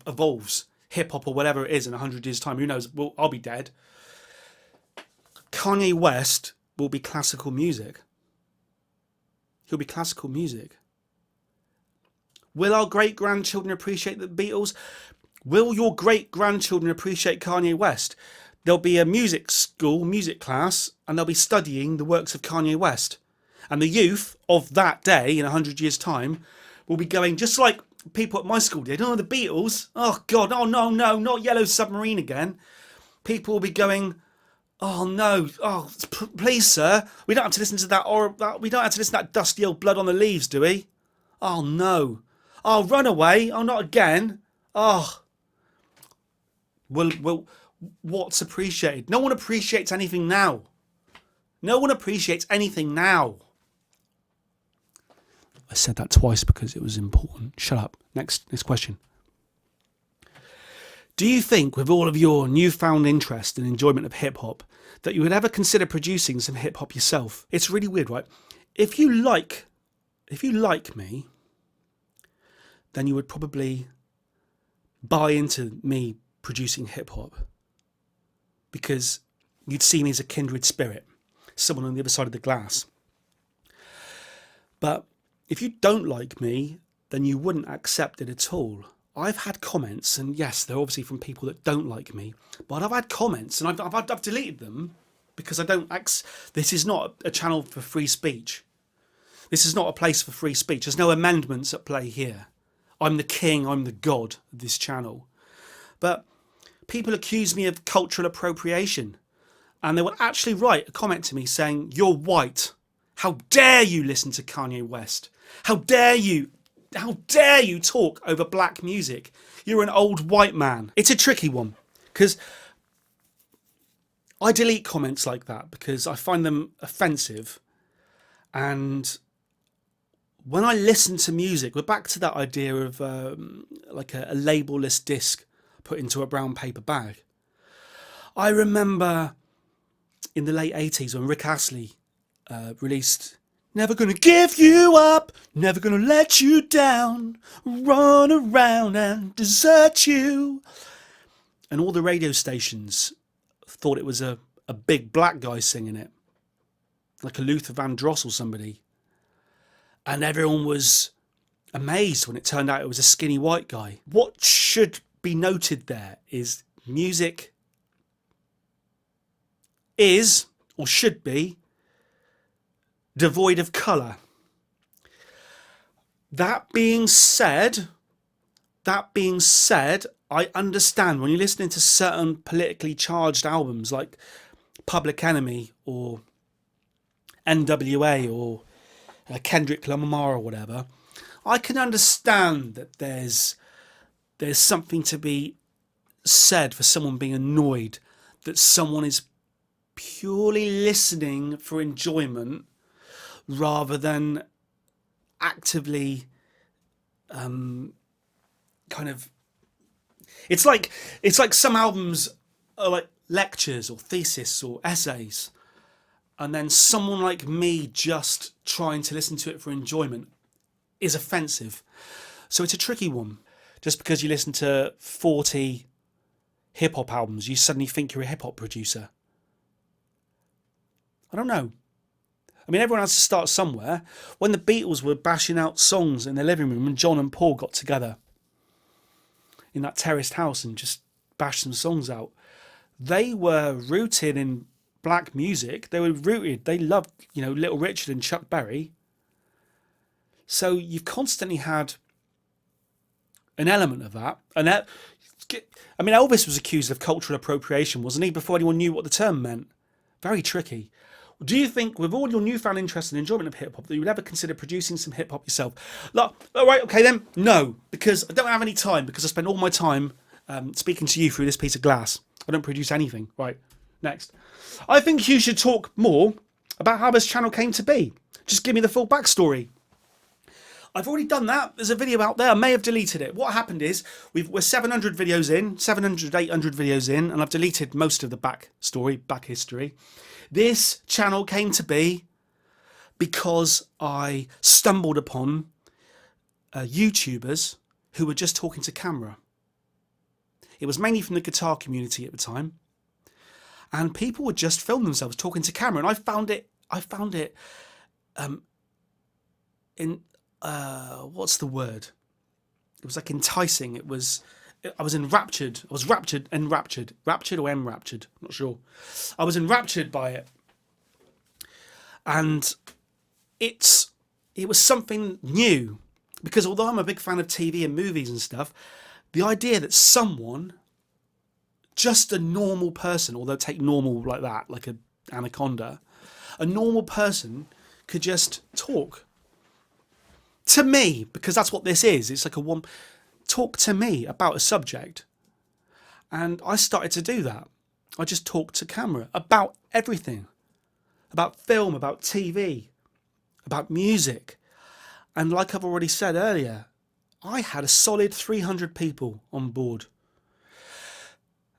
evolves, hip hop or whatever it is in 100 years' time, who knows? Well, I'll be dead. Kanye West will be classical music. He'll be classical music. Will our great-grandchildren appreciate the Beatles? Will your great-grandchildren appreciate Kanye West? There'll be a music school, music class, and they'll be studying the works of Kanye West. And the youth of that day, in 100 years' time, will be going, just like people at my school did, oh, the Beatles, oh, God, oh, no, not Yellow Submarine again. People will be going, oh, no, oh, please, sir, we don't have to listen to that, we don't have to listen to that dusty old Blood on the Leaves, do we? Oh, no. Oh, run away. Oh, not again. Oh. Well, what's appreciated? No one appreciates anything now. No one appreciates anything now. I said that twice because it was important. Shut up. Next question. Do you think, with all of your newfound interest and enjoyment of hip-hop, that you would ever consider producing some hip-hop yourself? It's really weird, right? If you like me, then you would probably buy into me producing hip-hop, because you'd see me as a kindred spirit, someone on the other side of the glass. But if you don't like me, then you wouldn't accept it at all. I've had comments, and yes, they're obviously from people that don't like me, but I've had comments, and I've deleted them because I don't. This is not a channel for free speech. This is not a place for free speech. There's no amendments at play here. I'm the king, I'm the god of this channel. But people accuse me of cultural appropriation, and they will actually write a comment to me saying, "You're white. How dare you listen to Kanye West? How dare you? How dare you talk over black music? You're an old white man." It's a tricky one, because I delete comments like that because I find them offensive. And when I listen to music, we're back to that idea of like a labelless disc put into a brown paper bag. I remember in the late 80s when Rick Astley released "Never Gonna Give You Up, Never Gonna Let You Down, Run Around and Desert You." And all the radio stations thought it was a big black guy singing it, like a Luther Vandross or somebody. And everyone was amazed when it turned out it was a skinny white guy. What should be noted there is music is, or should be, devoid of colour. That being said, I understand when you're listening to certain politically charged albums like Public Enemy or NWA or Kendrick Lamar or whatever, I can understand that there's something to be said for someone being annoyed that someone is purely listening for enjoyment rather than actively kind of. It's like some albums are like lectures or thesis or essays, and then someone like me just trying to listen to it for enjoyment is offensive. So it's a tricky one. Just because you listen to 40 hip-hop albums, you suddenly think you're a hip-hop producer. I don't know. I mean, everyone has to start somewhere. When the Beatles were bashing out songs in their living room and John and Paul got together in that terraced house and just bashed some songs out, they were rooted in black music. They loved, Little Richard and Chuck Berry. So you've constantly had an element of that. And Elvis was accused of cultural appropriation, wasn't he, before anyone knew what the term meant? Very tricky. Do you think, with all your newfound interest and enjoyment of hip-hop, that you would ever consider producing some hip-hop yourself? All right, okay then. No, because I don't have any time, because I spend all my time speaking to you through this piece of glass. I don't produce anything. Right, next. I think you should talk more about how this channel came to be. Just give me the full backstory. I've already done that. There's a video out there. I may have deleted it. What happened is we're 700 videos in, 700, 800 videos in, and I've deleted most of the back history. This channel came to be because I stumbled upon YouTubers who were just talking to camera. It was mainly from the guitar community at the time, and people would just film themselves talking to camera, and I found it what's the word? It was like enticing. I was enraptured. I was raptured or enraptured. Not sure. I was enraptured by it. And it was something new, because although I'm a big fan of TV and movies and stuff, the idea that someone, just a normal person, although take normal like that, like an anaconda, a normal person could just talk to me, because that's what this is. It's like talk to me about a subject. And I started to do that. I just talked to camera about everything, about film, about TV, about music. And like I've already said earlier, I had a solid 300 people on board.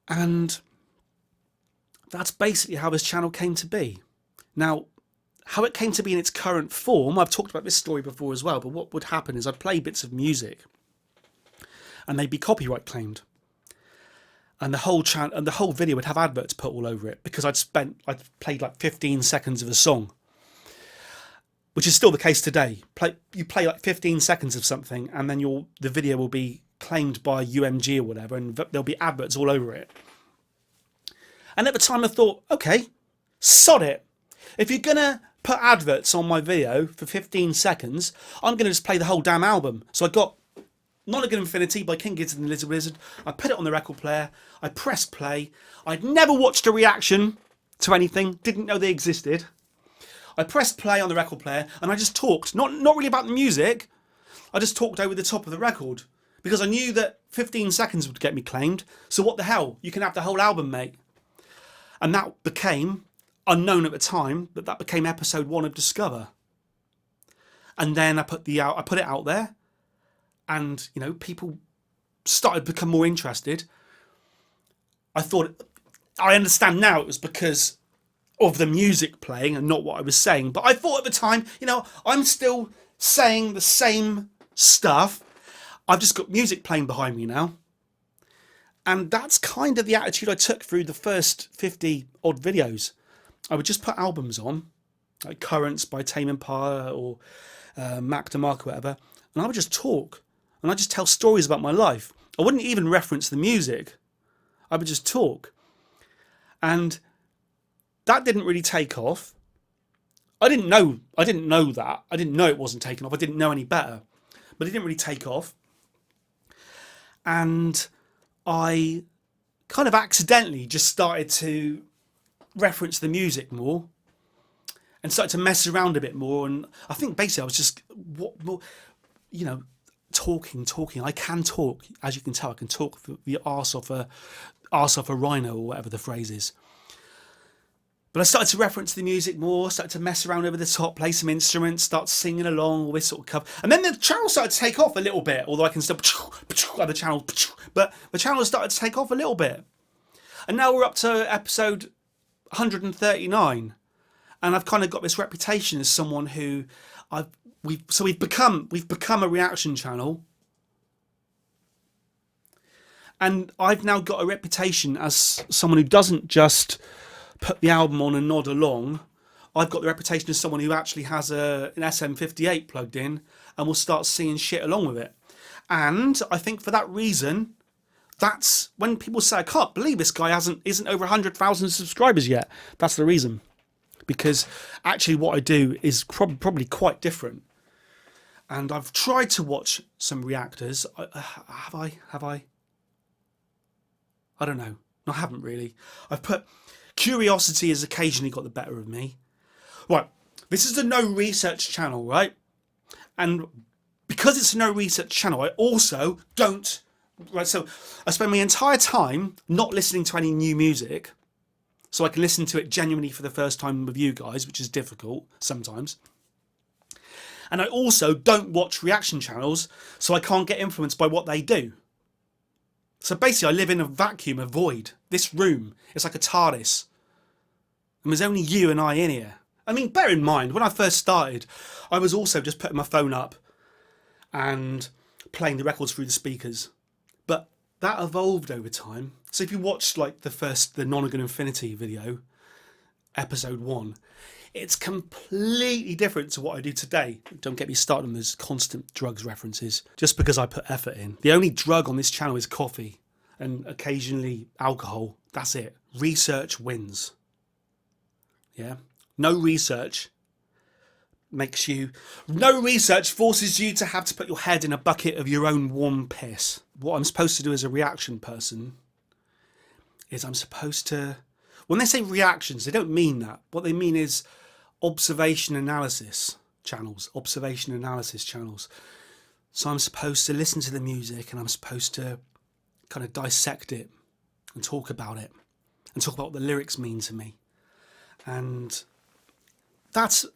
And that's basically how this channel came to be. Now, how it came to be in its current form, I've talked about this story before as well, but what would happen is I'd play bits of music and they'd be copyright claimed. And the whole video would have adverts put all over it, because I'd played like 15 seconds of a song. which is still the case today. You play like 15 seconds of something, and then the video will be claimed by UMG or whatever, and there'll be adverts all over it. And at the time I thought, okay, sod it. If you're going to put adverts on my video for 15 seconds, I'm going to just play the whole damn album. So I got Nonagon Infinity by King Gizzard and the Lizard Wizard. I put it on the record player. I pressed play. I'd never watched a reaction to anything. Didn't know they existed. I pressed play on the record player and I just talked. Not really about the music. I just talked over the top of the record. Because I knew that 15 seconds would get me claimed. So what the hell? You can have the whole album, mate. And that became, unknown at the time, that became episode 1 of Discover. And then I put it out there. And, you know, people started to become more interested. I thought, I understand now it was because of the music playing and not what I was saying. But I thought at the time, you know, I'm still saying the same stuff. I've just got music playing behind me now. And that's kind of the attitude I took through the first 50 odd videos. I would just put albums on, like Currents by Tame Impala or Mac DeMarco or whatever. And I would just talk. And I'd just tell stories about my life. I wouldn't even reference the music. I would just talk. And that didn't really take off. I didn't know that. I didn't know it wasn't taking off. I didn't know any better. But it didn't really take off. And I kind of accidentally just started to reference the music more and started to mess around a bit more. And I think basically I was just, talking. I can talk. As you can tell, I can talk the arse off a rhino or whatever the phrase is. But I started to reference the music more, started to mess around over the top, play some instruments, start singing along, all this sort of stuff. And then the channel started to take off a little bit, although I can still at the channel, but the channel started to take off a little bit. And now we're up to episode 139. And I've kind of got this reputation as someone who we've become a reaction channel. And I've now got a reputation as someone who doesn't just put the album on and nod along. I've got the reputation as someone who actually has an SM58 plugged in and will start singing shit along with it. And I think for that reason, that's when people say, I can't believe this guy isn't over 100,000 subscribers yet. That's the reason. Because actually what I do is probably quite different. And I've tried to watch some reactors. Have I? I don't know. No, I haven't really. I've put... Curiosity has occasionally got the better of me. Right, this is a no research channel, right? And because it's a no research channel, I also don't... Right, so I spend my entire time not listening to any new music, so I can listen to it genuinely for the first time with you guys, which is difficult sometimes. And I also don't watch reaction channels, so I can't get influenced by what they do. So basically I live in a vacuum, a void. This room, it's like a TARDIS. And there's only you and I in here. I mean, bear in mind, when I first started, I was also just putting my phone up and playing the records through the speakers. But that evolved over time. So if you watched like the Nonagon Infinity video, episode 1, it's completely different to what I do today. Don't get me started on those constant drugs references, just because I put effort in. The only drug on this channel is coffee and occasionally alcohol. That's it. Research wins. Yeah. No research forces you to have to put your head in a bucket of your own warm piss. What I'm supposed to do as a reaction person is I'm supposed to... When they say reactions, they don't mean that. What they mean is observation analysis channels. So I'm supposed to listen to the music and I'm supposed to kind of dissect it and talk about it and talk about what the lyrics mean to me. And that's,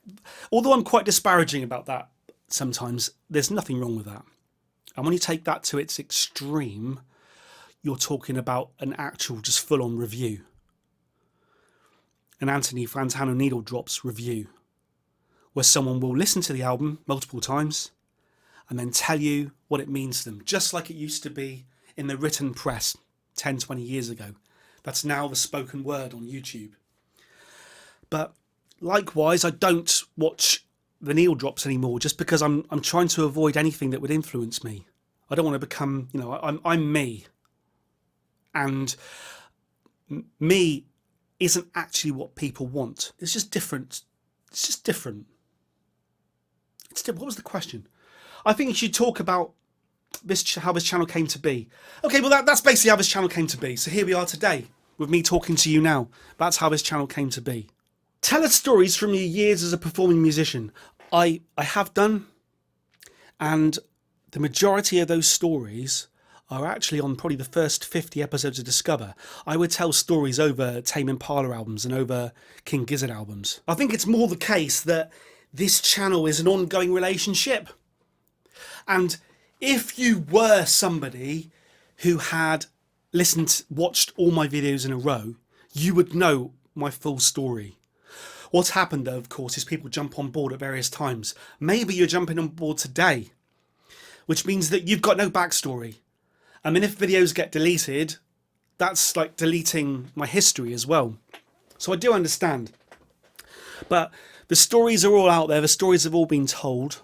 although I'm quite disparaging about that sometimes, there's nothing wrong with that. And when you take that to its extreme, you're talking about an actual just full-on review. An Anthony Fantano Needle Drops review, where someone will listen to the album multiple times and then tell you what it means to them, just like it used to be in the written press 10, 20 years ago. That's now the spoken word on YouTube. But likewise, I don't watch the needle drops anymore, just because I'm trying to avoid anything that would influence me. I don't want to become, you know, I'm me, and me isn't actually what people want. It's just different. It's just different. What was the question? I think you should talk about how this channel came to be. Okay, well that's basically how this channel came to be. So here we are today with me talking to you now. That's how this channel came to be. Tell us stories from your years as a performing musician. I have done, and the majority of those stories are actually on probably the first 50 episodes of Discover. I would tell stories over Tame Impala albums and over King Gizzard albums. I think it's more the case that this channel is an ongoing relationship. And if you were somebody who had watched all my videos in a row, you would know my full story. What's happened though, of course, is people jump on board at various times. Maybe you're jumping on board today, which means that you've got no backstory. I mean, if videos get deleted, that's like deleting my history as well. So I do understand. But the stories are all out there. The stories have all been told.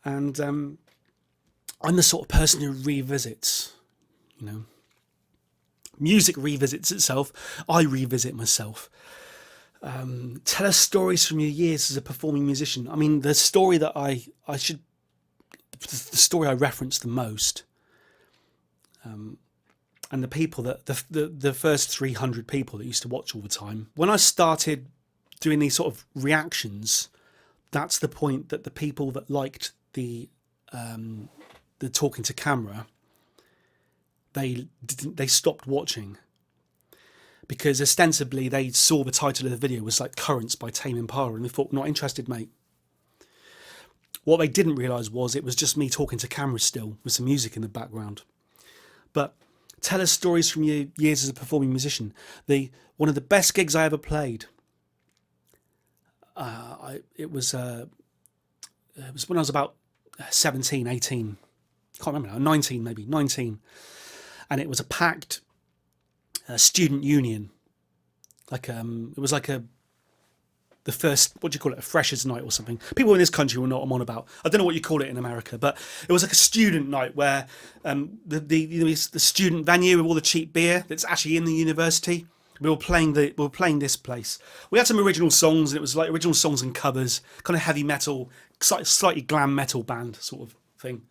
And I'm the sort of person who revisits, you know. Music revisits itself. I revisit myself. Tell us stories from your years as a performing musician. I mean, the story that the story I reference the most, and the people that the first 300 people that used to watch all the time. When I started doing these sort of reactions, that's the point that the people that liked the talking to camera, they stopped watching. Because ostensibly they saw the title of the video was like Currents by Tame Impala, and they thought, not interested, mate. What they didn't realise was it was just me talking to camera still with some music in the background. But tell us stories from your years as a performing musician. One of the best gigs I ever played. It was when I was about 17, 18. Can't remember now. 19 maybe, 19. And it was a packed student union, it was like the first, what do you call it, a freshers night or something. People in this country will know what I'm on about. I don't know what you call it in America, but it was like a student night where the student venue with all the cheap beer that's actually in the university. We were playing this place. We had some original songs, and it was like original songs and covers, kind of heavy metal, slightly glam metal band sort of thing.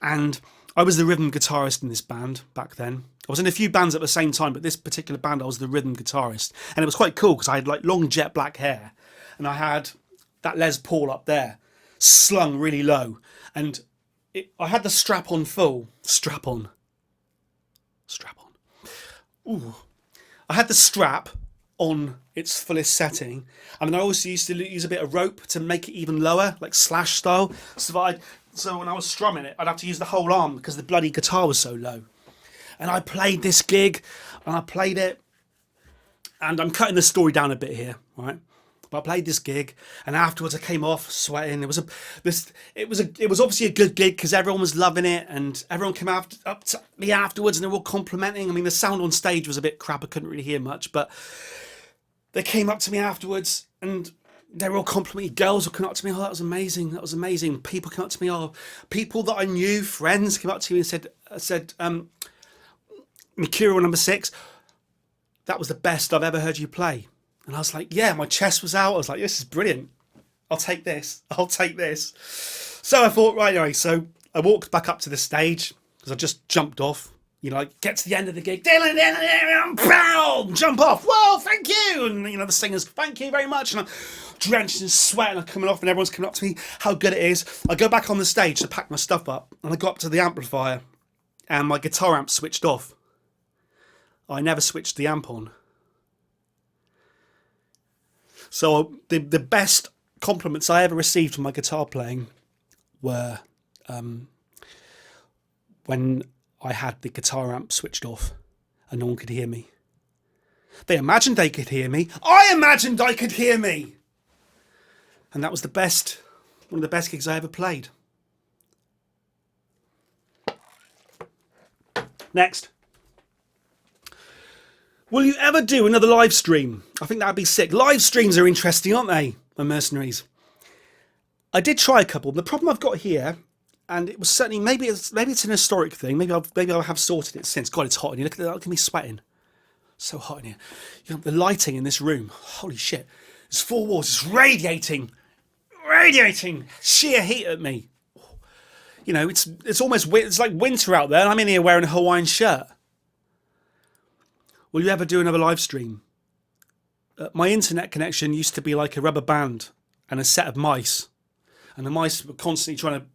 And I was the rhythm guitarist in this band back then. I was in a few bands at the same time, but this particular band I was the rhythm guitarist, and it was quite cool because I had like long jet black hair, and I had that Les Paul up there, slung really low, and I had the strap on full. Strap on. Ooh, I had the strap on its fullest setting, and then I also used to use a bit of rope to make it even lower, like Slash style. So when I was strumming it, I'd have to use the whole arm because the bloody guitar was so low. And I played this gig, and I played it, and I'm cutting the story down a bit here, right? But I played this gig, and afterwards I came off sweating. It was obviously a good gig because everyone was loving it, and everyone came up to me afterwards, and they were all complimenting. I mean, the sound on stage was a bit crap. I couldn't really hear much, but they came up to me afterwards, and they were all complimenting. Girls were coming up to me, oh, that was amazing, that was amazing. People came up to me, oh, people that I knew, friends came up to me and said, Mercurial number 6, that was the best I've ever heard you play. And I was like, yeah, my chest was out. I was like, this is brilliant. I'll take this. So I thought, right, anyway, so I walked back up to the stage because I just jumped off. You know, like, get to the end of the gig, jump off, whoa, thank you. And, you know, the singers, thank you very much. And I'm drenched in sweat, and I'm coming off, and everyone's coming up to me, how good it is. I go back on the stage to pack my stuff up, and I go up to the amplifier, and my guitar amp switched off. I never switched the amp on. So the best compliments I ever received from my guitar playing were when I had the guitar amp switched off and no one could hear me. They imagined they could hear me. I imagined I could hear me. And that was one of the best gigs I ever played. Next. Will you ever do another live stream? I think that'd be sick. Live streams are interesting, aren't they, my mercenaries? I did try a couple. The problem I've got here, and it was certainly, maybe it's an historic thing. Maybe I have sorted it since. God, it's hot in here. Look at me sweating. So hot in here. You know, the lighting in this room. Holy shit! It's 4 walls. It's radiating sheer heat at me. You know, it's like winter out there, and I'm in here wearing a Hawaiian shirt. Will you ever do another live stream? My internet connection used to be like a rubber band and a set of mice, and the mice were constantly trying to,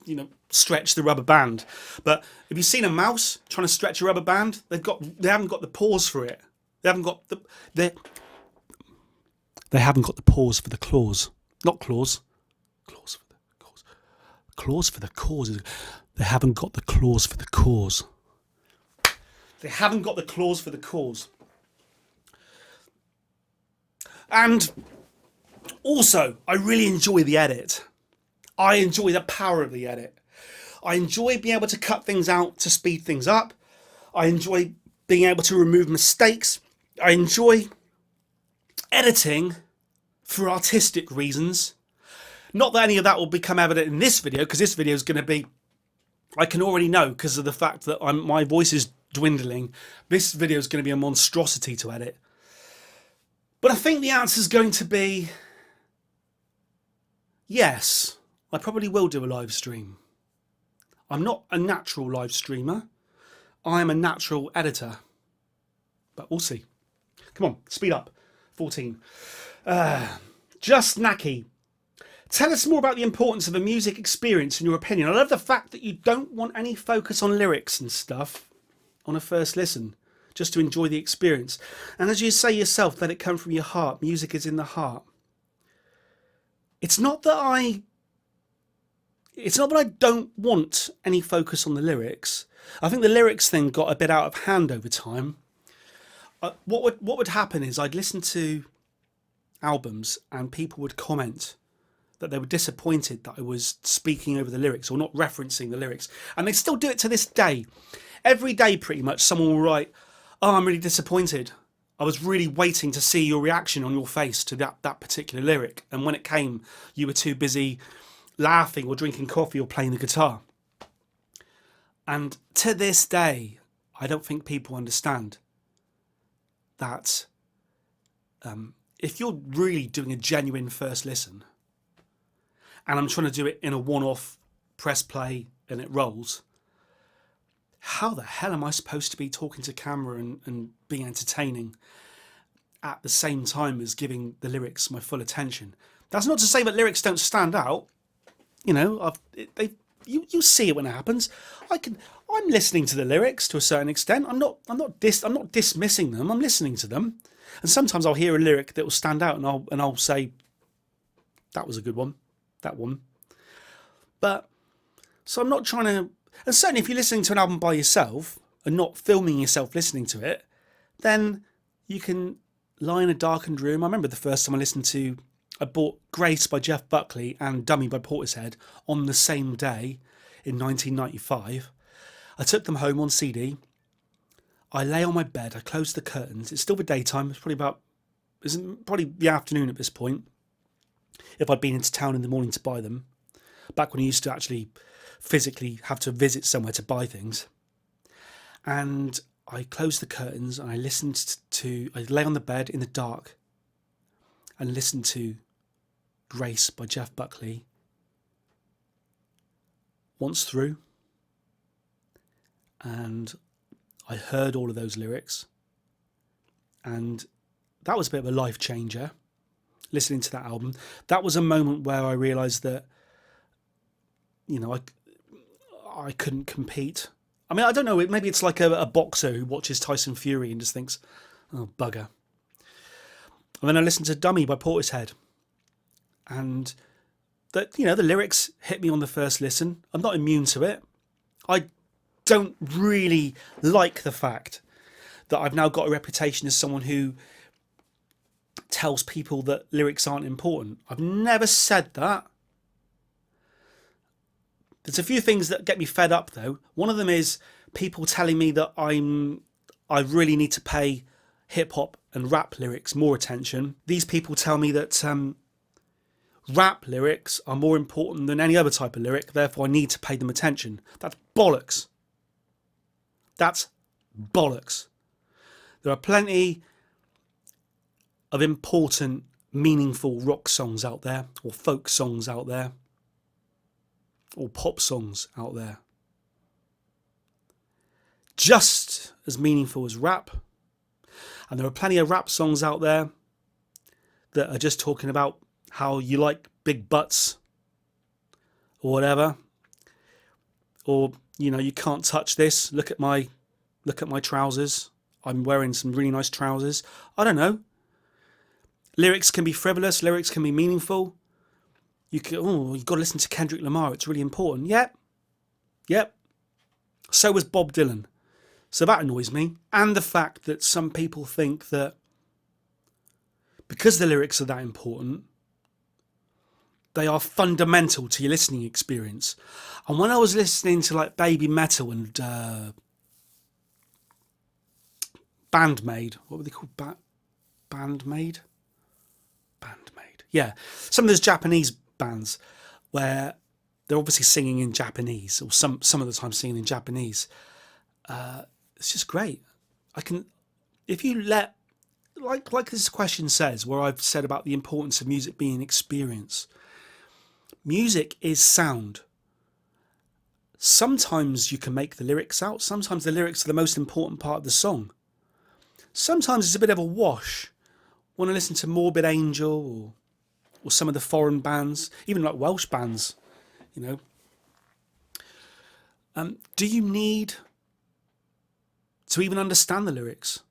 you know, stretch the rubber band. But have you seen a mouse trying to stretch a rubber band? They haven't got the paws for it. They haven't got the paws for the claws. Not claws. Claws for the cause. Claws for the cause. They haven't got the claws for the cause. They haven't got the claws for the cause. And also, I really enjoy the edit. I enjoy the power of the edit. I enjoy being able to cut things out to speed things up. I enjoy being able to remove mistakes. I enjoy editing for artistic reasons. Not that any of that will become evident in this video, because this video is going to be, I can already know because of the fact that my voice is dwindling. This video is going to be a monstrosity to edit. But I think the answer is going to be yes. I probably will do a live stream. I'm not a natural live streamer. I'm a natural editor. But we'll see. Come on, speed up. 14. Just Snacky. Tell us more about the importance of a music experience in your opinion. I love the fact that you don't want any focus on lyrics and stuff on a first listen, just to enjoy the experience. And as you say yourself, let it come from your heart. Music is in the heart. It's not that I don't want any focus on the lyrics. I think the lyrics thing got a bit out of hand over time. What would happen is I'd listen to albums and people would comment that they were disappointed that I was speaking over the lyrics or not referencing the lyrics. And they still do it to this day. Every day, pretty much, someone will write, "Oh, I'm really disappointed. I was really waiting to see your reaction on your face to that particular lyric. And when it came, you were too busy laughing or drinking coffee or playing the guitar." And to this day, I don't think people understand that if you're really doing a genuine first listen, and I'm trying to do it in a one-off, press play and it rolls, how the hell am I supposed to be talking to camera and being entertaining at the same time as giving the lyrics my full attention? That's not to say that lyrics don't stand out. You know, you see it when it happens. I'm listening to the lyrics to a certain extent. I'm not dismissing them. I'm listening to them, and sometimes I'll hear a lyric that will stand out, and I'll say, "That was a good one, that one." But so I'm not trying to. And certainly, if you're listening to an album by yourself and not filming yourself listening to it, then you can lie in a darkened room. I remember the first time I bought Grace by Jeff Buckley and Dummy by Portishead on the same day in 1995. I took them home on CD. I lay on my bed. I closed the curtains. It's still the daytime. It's probably the afternoon at this point, if I'd been into town in the morning to buy them. Back when I used to actually physically have to visit somewhere to buy things. And I closed the curtains and I lay on the bed in the dark and listened to Grace by Jeff Buckley once through. And I heard all of those lyrics. And that was a bit of a life changer, listening to that album. That was a moment where I realised that, you know, I couldn't compete. I mean, I don't know, maybe it's like a boxer who watches Tyson Fury and just thinks, "Oh, bugger." And then I listened to Dummy by Portishead. And that, you know, the lyrics hit me on the first listen. I'm not immune to it. I don't really like the fact that I've now got a reputation as someone who tells people that lyrics aren't important. I've never said that. There's a few things that get me fed up though. One of them is people telling me that I really need to pay hip hop and rap lyrics more attention. These people tell me that rap lyrics are more important than any other type of lyric, therefore I need to pay them attention. That's bollocks. That's bollocks. There are plenty of important, meaningful rock songs out there, or folk songs out there, or pop songs out there. Just as meaningful as rap. And there are plenty of rap songs out there that are just talking about how you like big butts or whatever. Or, you know, you can't touch this. Look at my trousers. I'm wearing some really nice trousers. I don't know. Lyrics can be frivolous. Lyrics can be meaningful. You've got to listen to Kendrick Lamar. It's really important. Yep. So was Bob Dylan. So that annoys me. And the fact that some people think that because the lyrics are that important, they are fundamental to your listening experience. And when I was listening to like Baby Metal and Bandmade, what were they called? Bandmade? Yeah. Some of those Japanese bands where they're obviously singing in Japanese, or some of the time singing in Japanese. It's just great. If you let, like this question says, where I've said about the importance of music being an experience. Music is sound. Sometimes you can make the lyrics out. Sometimes the lyrics are the most important part of the song. Sometimes it's a bit of a wash. Want to listen to Morbid Angel or some of the foreign bands, even like Welsh bands, you know. Do you need to even understand the lyrics?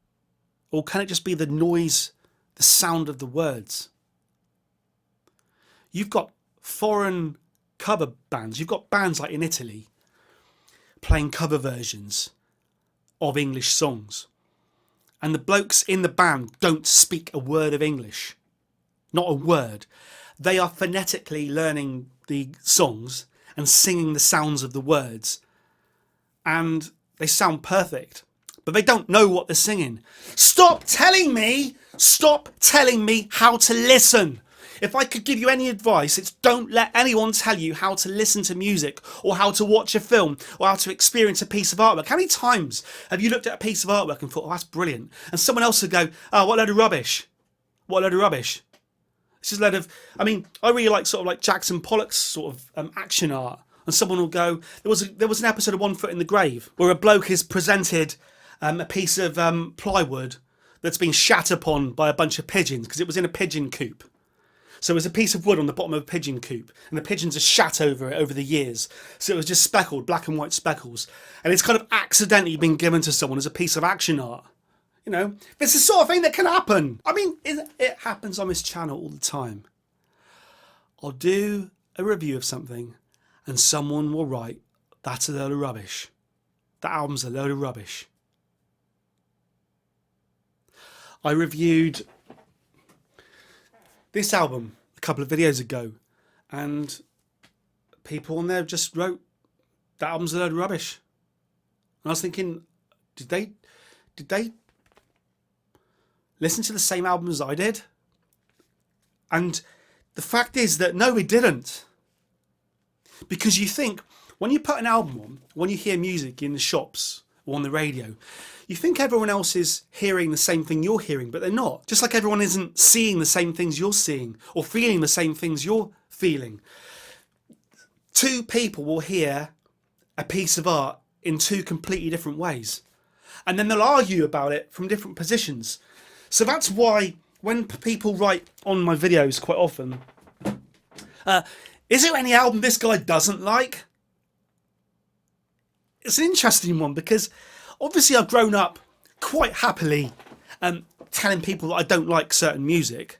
Or can it just be the noise, the sound of the words? You've got foreign cover bands. You've got bands like in Italy playing cover versions of English songs. And the blokes in the band don't speak a word of English. Not a word. They are phonetically learning the songs and singing the sounds of the words. And they sound perfect. But they don't know what they're singing. Stop telling me how to listen. If I could give you any advice, it's don't let anyone tell you how to listen to music or how to watch a film or how to experience a piece of artwork. How many times have you looked at a piece of artwork and thought, oh, that's brilliant? And someone else would go, oh, what a load of rubbish. What a load of rubbish. It's just a load of, I really like sort of like Jackson Pollock's sort of action art. And someone will go, there was an episode of One Foot in the Grave where a bloke is presented a piece of plywood that's been shat upon by a bunch of pigeons because it was in a pigeon coop. So it was a piece of wood on the bottom of a pigeon coop, and the pigeons are shat over it over the years. So it was just speckled, black and white speckles. And it's kind of accidentally been given to someone as a piece of action art. You know, it's the sort of thing that can happen. It happens on this channel all the time. I'll do a review of something, and someone will write, that's a load of rubbish. That album's a load of rubbish. I reviewed this album a couple of videos ago, and people on there just wrote that album's a load of rubbish. And I was thinking, did they listen to the same album as I did? And the fact is that no, we didn't. Because you think when you put an album on, when you hear music in the shops or on the radio, you think everyone else is hearing the same thing you're hearing, but they're not. Just like everyone isn't seeing the same things you're seeing or feeling the same things you're feeling. Two people will hear a piece of art in two completely different ways. And then they'll argue about it from different positions. So that's why when people write on my videos quite often, is there any album this guy doesn't like? It's an interesting one because obviously I've grown up quite happily telling people that I don't like certain music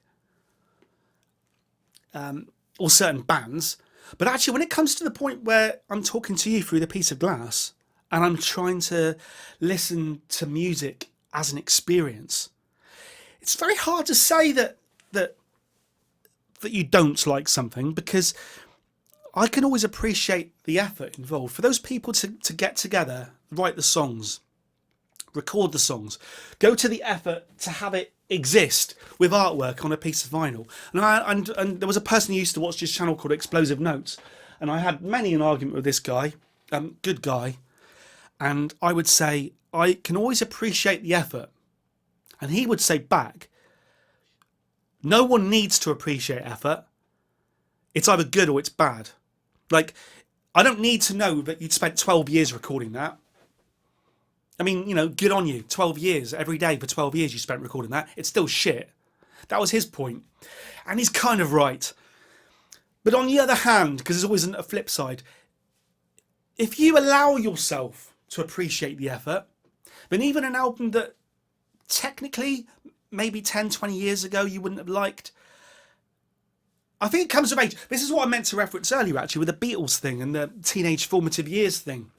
or certain bands. But actually when it comes to the point where I'm talking to you through the piece of glass and I'm trying to listen to music as an experience, it's very hard to say that you don't like something, because I can always appreciate the effort involved. For those people to get together, write the songs, record the songs, go to the effort to have it exist with artwork on a piece of vinyl. And there was a person who used to watch this channel called Explosive Notes, and I had many an argument with this guy, good guy, and I would say, I can always appreciate the effort. And he would say back, no one needs to appreciate effort. It's either good or it's bad. Like, I don't need to know that you'd spent 12 years recording that. I mean, you know, good on you. 12 years, every day for 12 years you spent recording that. It's still shit. That was his point. And he's kind of right. But on the other hand, because there's always a flip side, if you allow yourself to appreciate the effort, then even an album that technically maybe 10, 20 years ago you wouldn't have liked, I think it comes of age. This is what I meant to reference earlier, actually, with the Beatles thing and the teenage formative years thing.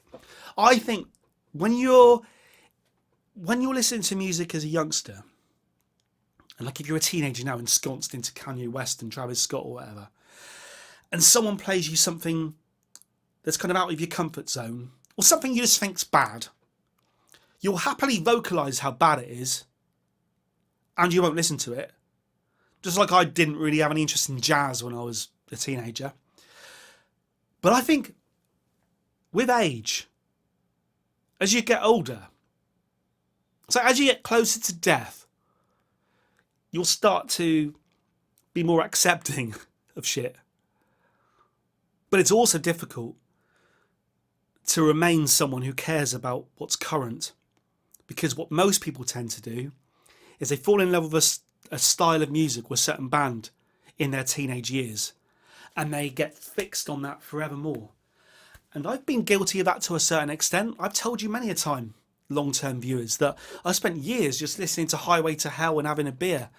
I think when you're listening to music as a youngster, and like if you're a teenager now ensconced into Kanye West and Travis Scott or whatever, and someone plays you something that's kind of out of your comfort zone, or something you just think's bad, you'll happily vocalise how bad it is, and you won't listen to it. Just like I didn't really have any interest in jazz when I was a teenager. But I think with age, as you get older, so as you get closer to death, you'll start to be more accepting of shit. But it's also difficult to remain someone who cares about what's current, because what most people tend to do is they fall in love with a style of music or a certain band in their teenage years, and they get fixed on that forevermore. And I've been guilty of that to a certain extent. I've told you many a time, long-term viewers, that I spent years just listening to Highway to Hell and having a beer.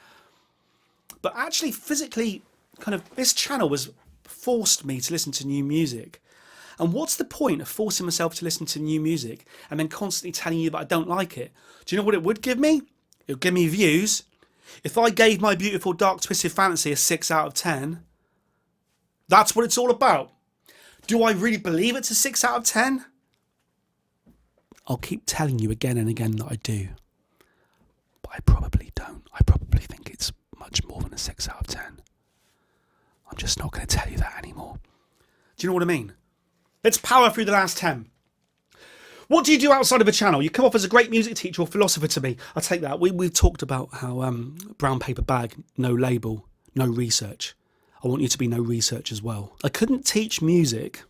But actually, physically, kind of, this channel has forced me to listen to new music. And what's the point of forcing myself to listen to new music and then constantly telling you that I don't like it? Do you know what it would give me? It would give me views. If I gave My Beautiful Dark Twisted Fantasy a 6 out of 10, that's what it's all about. Do I really believe it's a 6 out of 10? I'll keep telling you again and again that I do. But I probably don't. I probably think it's much more than a 6 out of 10. I'm just not going to tell you that anymore. Do you know what I mean? Let's power through the last 10. What do you do outside of a channel? You come off as a great music teacher or philosopher to me. I'll take that. We've talked about how brown paper bag, no label, no research. I want you to be no research as well. I couldn't teach music,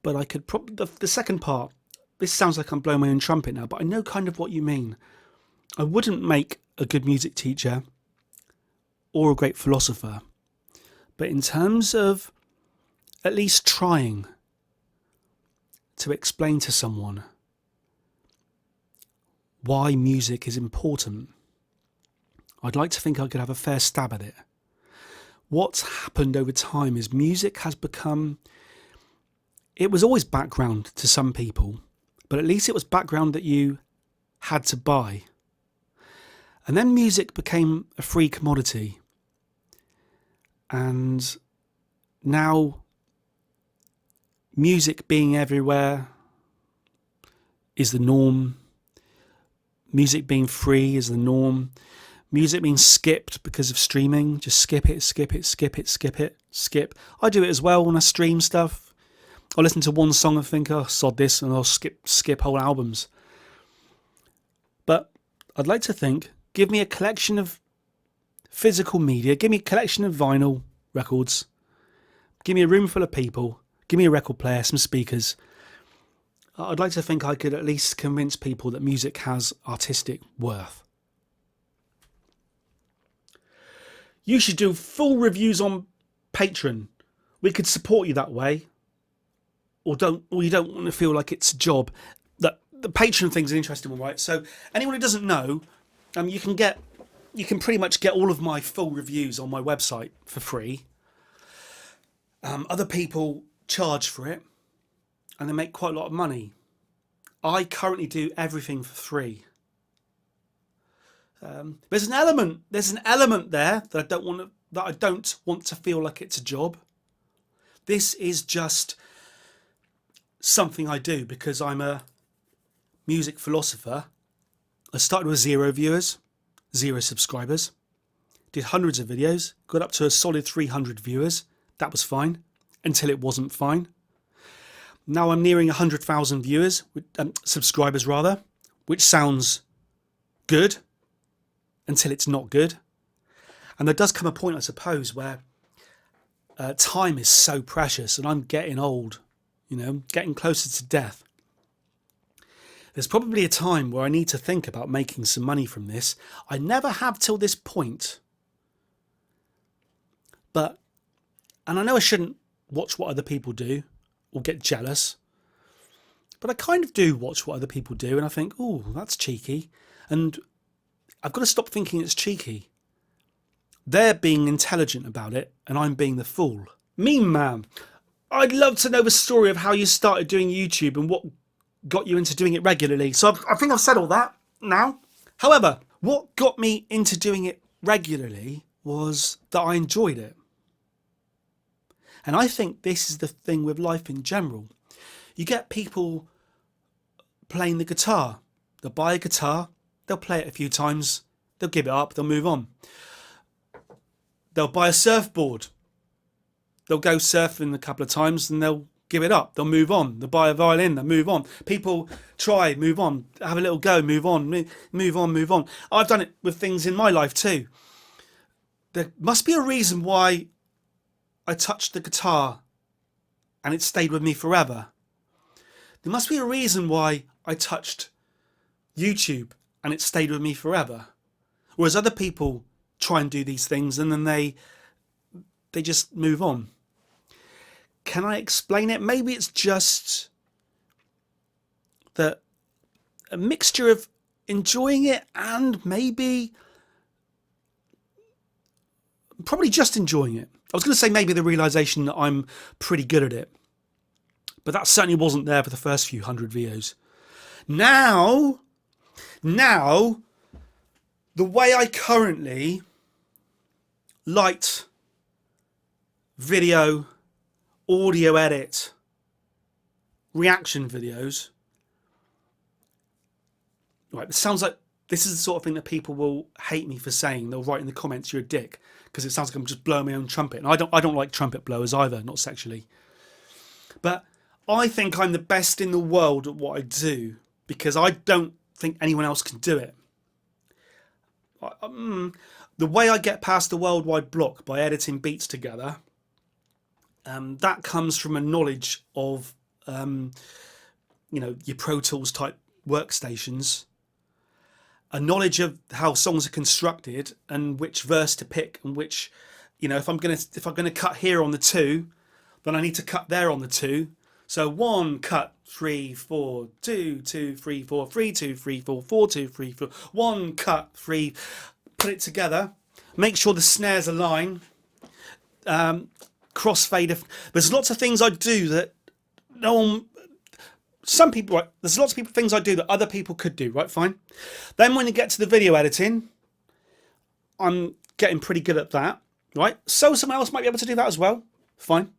but I could probably... The second part, this sounds like I'm blowing my own trumpet now, but I know kind of what you mean. I wouldn't make a good music teacher or a great philosopher, but in terms of at least trying to explain to someone why music is important, I'd like to think I could have a fair stab at it. What's happened over time is music has become... It was always background to some people, but at least it was background that you had to buy. And then music became a free commodity. And now music being everywhere is the norm. Music being free is the norm. Music being skipped because of streaming. Just skip it, skip it, skip it, skip it, skip. I do it as well when I stream stuff. I'll listen to one song and think, oh, sod this, and I'll skip whole albums. But I'd like to think, give me a collection of physical media, give me a collection of vinyl records, give me a room full of people, give me a record player, some speakers. I'd like to think I could at least convince people that music has artistic worth. You should do full reviews on Patreon. We could support you that way. Or you don't want to feel like it's a job. The Patreon thing's an interesting one, right? So anyone who doesn't know, you can pretty much get all of my full reviews on my website for free. Other people charge for it, and they make quite a lot of money. I currently do everything for free. There's an element there that I don't want to feel like it's a job. This is just something I do because I'm a music philosopher, I started with 0 viewers, 0 subscribers, did hundreds of videos, got up to a solid 300 viewers. That was fine, until it wasn't fine. Now I'm nearing 100,000 viewers, subscribers rather, which sounds good until it's not good. And there does come a point, I suppose, where time is so precious, and I'm getting old, you know, getting closer to death. There's probably a time where I need to think about making some money from this. I never have till this point. And I know I shouldn't watch what other people do or get jealous, but I kind of do watch what other people do, and I think, oh, that's cheeky. And I've got to stop thinking it's cheeky. They're being intelligent about it, and I'm being the fool. Meme man, I'd love to know the story of how you started doing YouTube and what got you into doing it regularly. So I think I've said all that now. However, what got me into doing it regularly was that I enjoyed it. And I think this is the thing with life in general. You get people playing the guitar. They'll buy a guitar, they'll play it a few times, they'll give it up, they'll move on. They'll buy a surfboard. They'll go surfing a couple of times and they'll give it up. They'll move on. They'll buy a violin. They'll move on. People try, move on, have a little go, move on, move on, move on. I've done it with things in my life too. There must be a reason why I touched the guitar and it stayed with me forever. There must be a reason why I touched YouTube and it stayed with me forever. Whereas other people try and do these things and then they just move on. Can I explain it? Maybe it's just that a mixture of enjoying it and maybe probably just enjoying it. I was going to say maybe the realization that I'm pretty good at it, but that certainly wasn't there for the first few hundred videos. Now, the way I currently light, video, audio edit, reaction videos, right, it sounds like this is the sort of thing that people will hate me for saying. They'll write in the comments, you're a dick, because it sounds like I'm just blowing my own trumpet. And I don't like trumpet blowers either, not sexually. But I think I'm the best in the world at what I do because I don't think anyone else can do it. The way I get past the worldwide block by editing beats together, that comes from a knowledge of, your Pro Tools type workstations, a knowledge of how songs are constructed and which verse to pick and which, if I'm gonna cut here on the 2, then I need to cut there on the 2. So 1 cut 3 4 2 2 3 4 3 2 3 4 4 2 3 4 1 cut 3. Put it together. Make sure the snares align. Crossfade. There's lots of things I do that no one. Some people, right? There's lots of things I do that other people could do, right? Fine. Then when you get to the video editing, I'm getting pretty good at that, right? So someone else might be able to do that as well. Fine.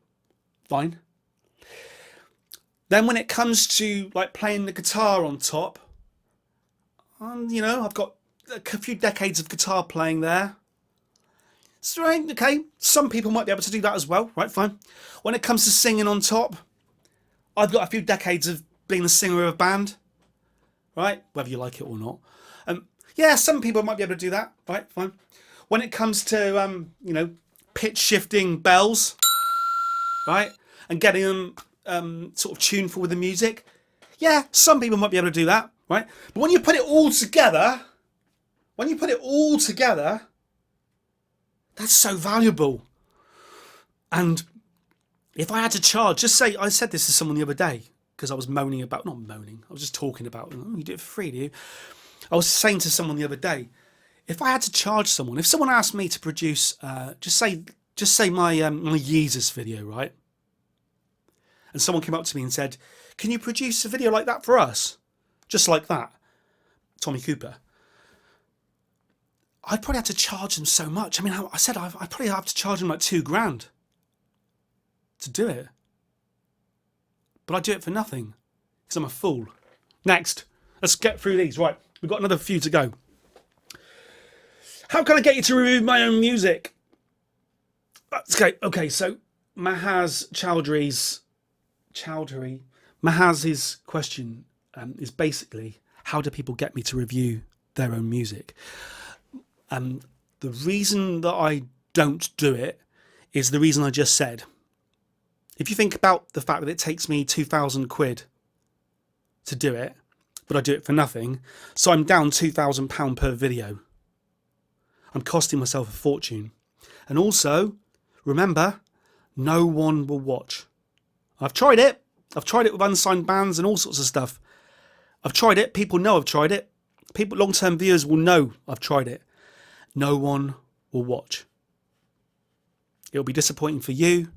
Then when it comes to like playing the guitar on top, I've got a few decades of guitar playing there. So, right, okay, some people might be able to do that as well, right? Fine. When it comes to singing on top, I've got a few decades of being the singer of a band, right? Whether you like it or not. Yeah, some people might be able to do that, right? Fine. When it comes to, pitch shifting bells, right? And getting them sort of tuneful with the music. Yeah, some people might be able to do that, right? But when you put it all together, that's so valuable. And if I had to charge, just say, I said this to someone the other day, because I was not moaning, I was just talking about, you do it for free, do you? I was saying to someone the other day, if I had to charge someone, if someone asked me to produce, just say my Yeezus video, right? And someone came up to me and said, can you produce a video like that for us? Just like that. Tommy Cooper. I'd probably have to charge them so much. I mean, I said I'd probably have to charge them like $2,000 to do it. But I do it for nothing because I'm a fool. Next. let's get through these. Right, we've got another few to go. How can I get you to review my own music? Okay, so Mahaz's question is basically, how do people get me to review their own music? The reason that I don't do it is the reason I just said. If you think about the fact that it takes me 2,000 quid to do it, but I do it for nothing, so I'm down £2,000 per video. I'm costing myself a fortune. And also, remember, no one will watch. I've tried it. I've tried it with unsigned bands and all sorts of stuff. I've tried it. People know I've tried it. People, long-term viewers will know I've tried it. No one will watch. It'll be disappointing for you,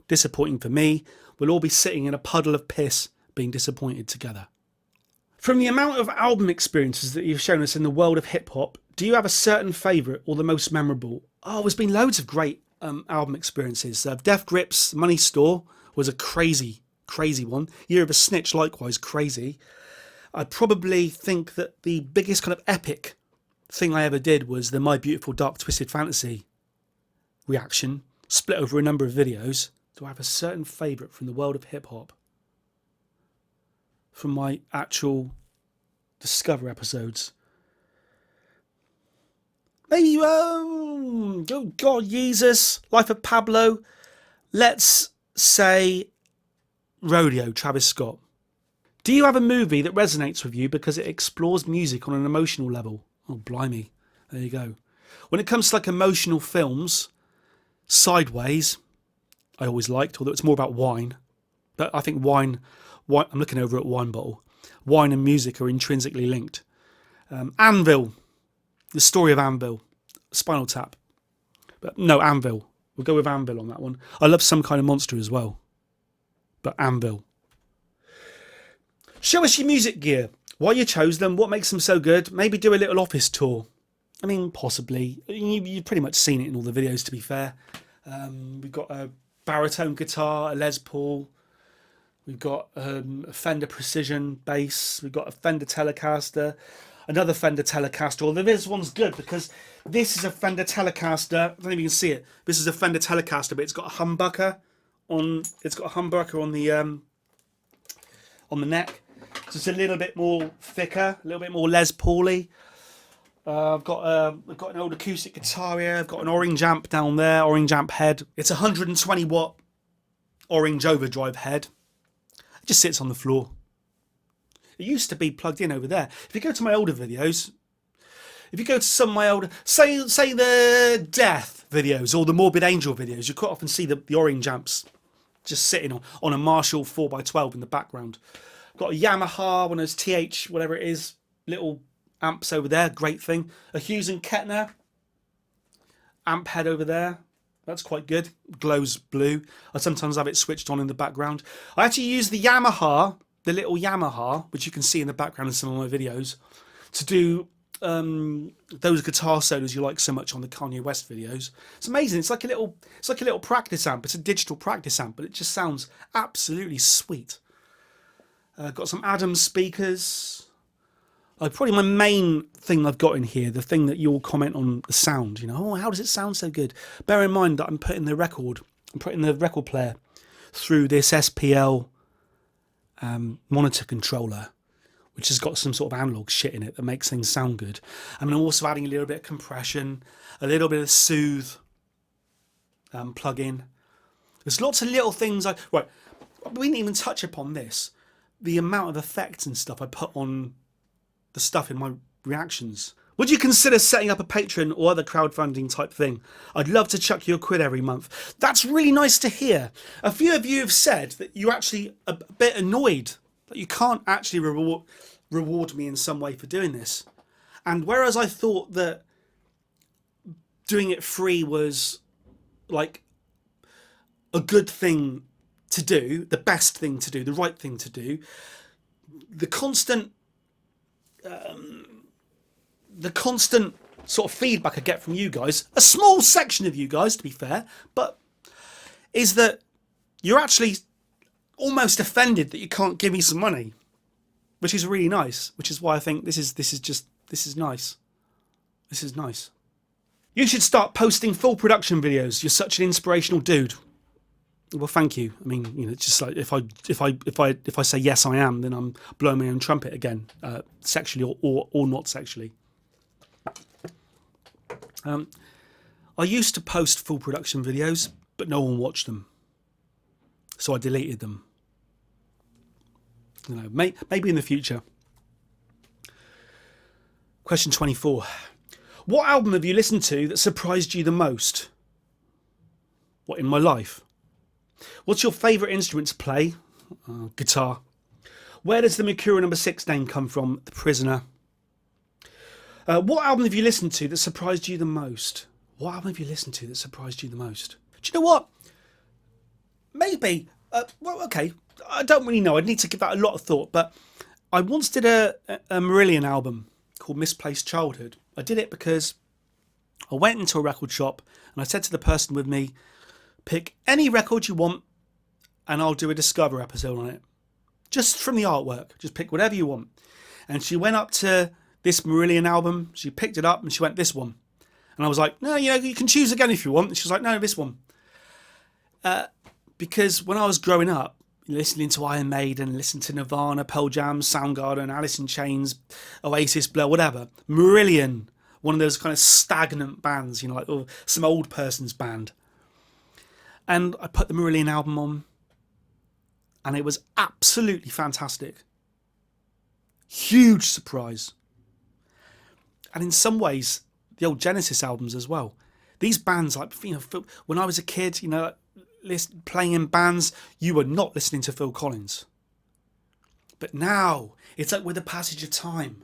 disappointing for me. We'll all be sitting in a puddle of piss being disappointed together. From the amount of album experiences that you've shown us in the world of hip-hop, do you have a certain favourite or the most memorable? Oh, there's been loads of great album experiences. Death Grips, Money Store was a crazy one. Year of a Snitch, likewise, crazy. I probably think that the biggest kind of epic thing I ever did was the My Beautiful Dark Twisted Fantasy reaction, split over a number of videos. Do I have a certain favourite from the world of hip-hop? From my actual Discover episodes? Maybe, oh God, Jesus, Life of Pablo. Let's say Rodeo, Travis Scott. Do you have a movie that resonates with you because it explores music on an emotional level? Oh, blimey. There you go. When it comes to like emotional films, Sideways, I always liked, although it's more about wine. But I think wine, I'm looking over at Wine Bottle. Wine and music are intrinsically linked. Anvil. The Story of Anvil, Spinal Tap. But no, Anvil. We'll go with Anvil on that one. I love Some Kind of Monster as well. But Anvil. Show us your music gear. Why you chose them, what makes them so good. Maybe do a little office tour. I mean, possibly. You've pretty much seen it in all the videos, to be fair. We've got a baritone guitar, a Les Paul. We've got a Fender Precision bass. We've got a Fender Telecaster. Another Fender Telecaster, although this one's good because this is a Fender Telecaster. I don't know if you can see it. This is a Fender Telecaster, but it's got a humbucker on. It's got a humbucker on the neck, so it's a little bit more thicker, a little bit more Les Paul-y. I've got an old acoustic guitar here. I've got an orange amp down there, orange amp head. It's a 120 watt orange overdrive head. It just sits on the floor. It used to be plugged in over there. If you go to my older videos, if you go to some of my older, say the Death videos or the Morbid Angel videos, you quite often see the orange amps just sitting on a Marshall 4x12 in the background. I've got a Yamaha, one of those TH, whatever it is, little amps over there, great thing. A Hughes and Kettner amp head over there. That's quite good. Glows blue. I sometimes have it switched on in the background. I actually use the Yamaha, the little Yamaha, which you can see in the background in some of my videos, to do those guitar solos you like so much on the Kanye West videos. It's amazing. It's like a little practice amp. It's a digital practice amp, but it just sounds absolutely sweet. Got some Adams speakers. Probably my main thing I've got in here, the thing that you'll comment on the sound. You know, oh, how does it sound so good? Bear in mind that I'm putting the record player through this SPL monitor controller, which has got some sort of analog shit in it that makes things sound good. And I'm also adding a little bit of compression, a little bit of soothe plug-in. There's lots of little things. Right, we didn't even touch upon this. The amount of effects and stuff I put on the stuff in my reactions. Would you consider setting up a Patreon or other crowdfunding type thing? I'd love to chuck you a quid every month. That's really nice to hear. A few of you have said that you're actually a bit annoyed that you can't actually reward me in some way for doing this. And whereas I thought that doing it free was like a good thing to do, the best thing to do, the right thing to do, the constant sort of feedback I get from you guys, a small section of you guys to be fair, but is that you're actually almost offended that you can't give me some money. which is really nice. Which is why I think this is nice. This is nice. You should start posting full production videos. You're such an inspirational dude. Well, thank you. I mean, you know, it's just like if I say yes, I am, then I'm blowing my own trumpet again, sexually or not sexually. I used to post full production videos, but no one watched them, so I deleted them. You know, maybe in the future. Question 24. What album have you listened to that surprised you the most? What, in my life? What's your favourite instrument to play? Guitar. Where does the Mercurial number 6 name come from? The Prisoner. What album have you listened to that surprised you the most? What album have you listened to that surprised you the most? Do you know what? Maybe. Well, okay. I don't really know. I'd need to give that a lot of thought. But I once did a Mercurial album called Misplaced Childhood. I did it because I went into a record shop and I said to the person with me, pick any record you want and I'll do a Discover episode on it. Just from the artwork. Just pick whatever you want. And she went up to this Mercurial album. She picked it up and she went, this one. And I was like, no, you know, you can choose again if you want. And she was like, no, this one. Because when I was growing up, listening to Iron Maiden, listening to Nirvana, Pearl Jam, Soundgarden, Alice in Chains, Oasis, Blur, whatever. Mercurial, one of those kind of stagnant bands, you know, like some old person's band. And I put the Mercurial album on, and it was absolutely fantastic. Huge surprise. And in some ways, the old Genesis albums as well. These bands, like, you know, when I was a kid, you know, playing in bands, you were not listening to Phil Collins. But now, it's like with the passage of time.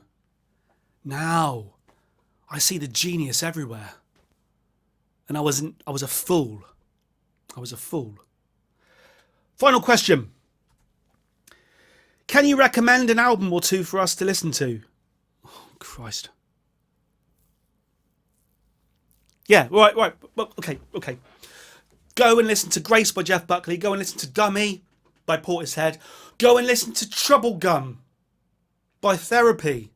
Now, I see the genius everywhere. And I was a fool. I was a fool. Final question. Can you recommend an album or two for us to listen to? Oh, Christ. Yeah, right. Well, okay. Go and listen to Grace by Jeff Buckley. Go and listen to Dummy by Portishead. Go and listen to Trouble Gum by Therapy.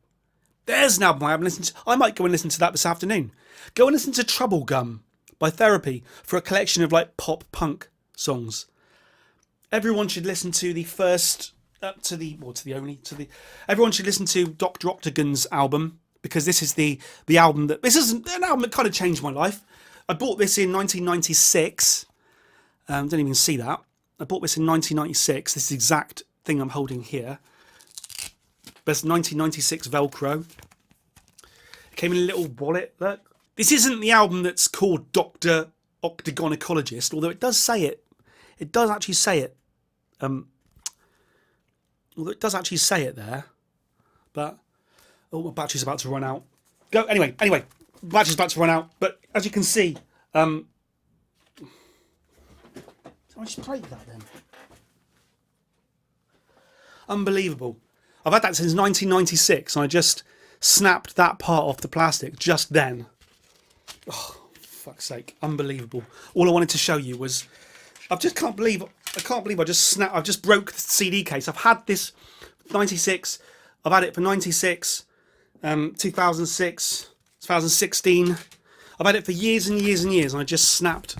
There's an album I haven't listened to. I might go and listen to that this afternoon. Go and listen to Trouble Gum by Therapy for a collection of like pop punk songs. Everyone should listen to the first, everyone should listen to Dr. Octagon's album, because this is the album that, this is an album that kind of changed my life. I bought this in 1996. Don't even see that. I bought this in 1996. This is the exact thing I'm holding here. There's 1996 Velcro. It came in a little wallet. Look. This isn't the album that's called Dr. Octagon Ecologist, although it does say it. It does actually say it. Although it does actually say it there. But, oh, my battery's about to run out. Go, anyway, battery's about to run out. But as you can see, so I just played that then. Unbelievable. I've had that since 1996, and I just snapped that part off the plastic just then. Oh, fuck's sake. Unbelievable. All I wanted to show you was, I can't believe I just broke the CD case. I've had this 96, I've had it for 96, 2006, 2016. I've had it for years and years and years, and I just snapped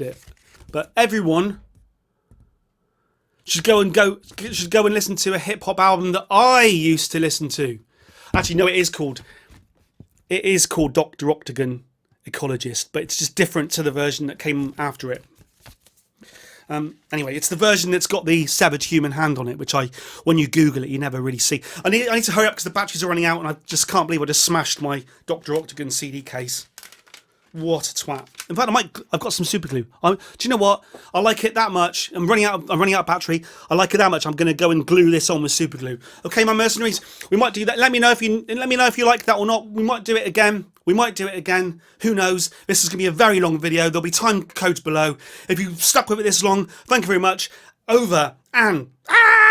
it. But everyone should go and listen to a hip hop album that I used to listen to. Actually, no, it is called Dr. Octagon Ecologist, but it's just different to the version that came after it. Anyway, it's the version that's got the severed human hand on it, which when you Google it, you never really see. I need to hurry up because the batteries are running out, and I just can't believe I just smashed my Dr. Octagon CD case. What a twat! In fact, I've got some super glue. Do you know what? I like it that much. I'm running out of battery. I like it that much. I'm going to go and glue this on with super glue. Okay, my mercenaries, we might do that. Let me know if you like that or not. We might do it again. Who knows? This is going to be a very long video. There'll be time codes below. If you've stuck with it this long, thank you very much. Over and out.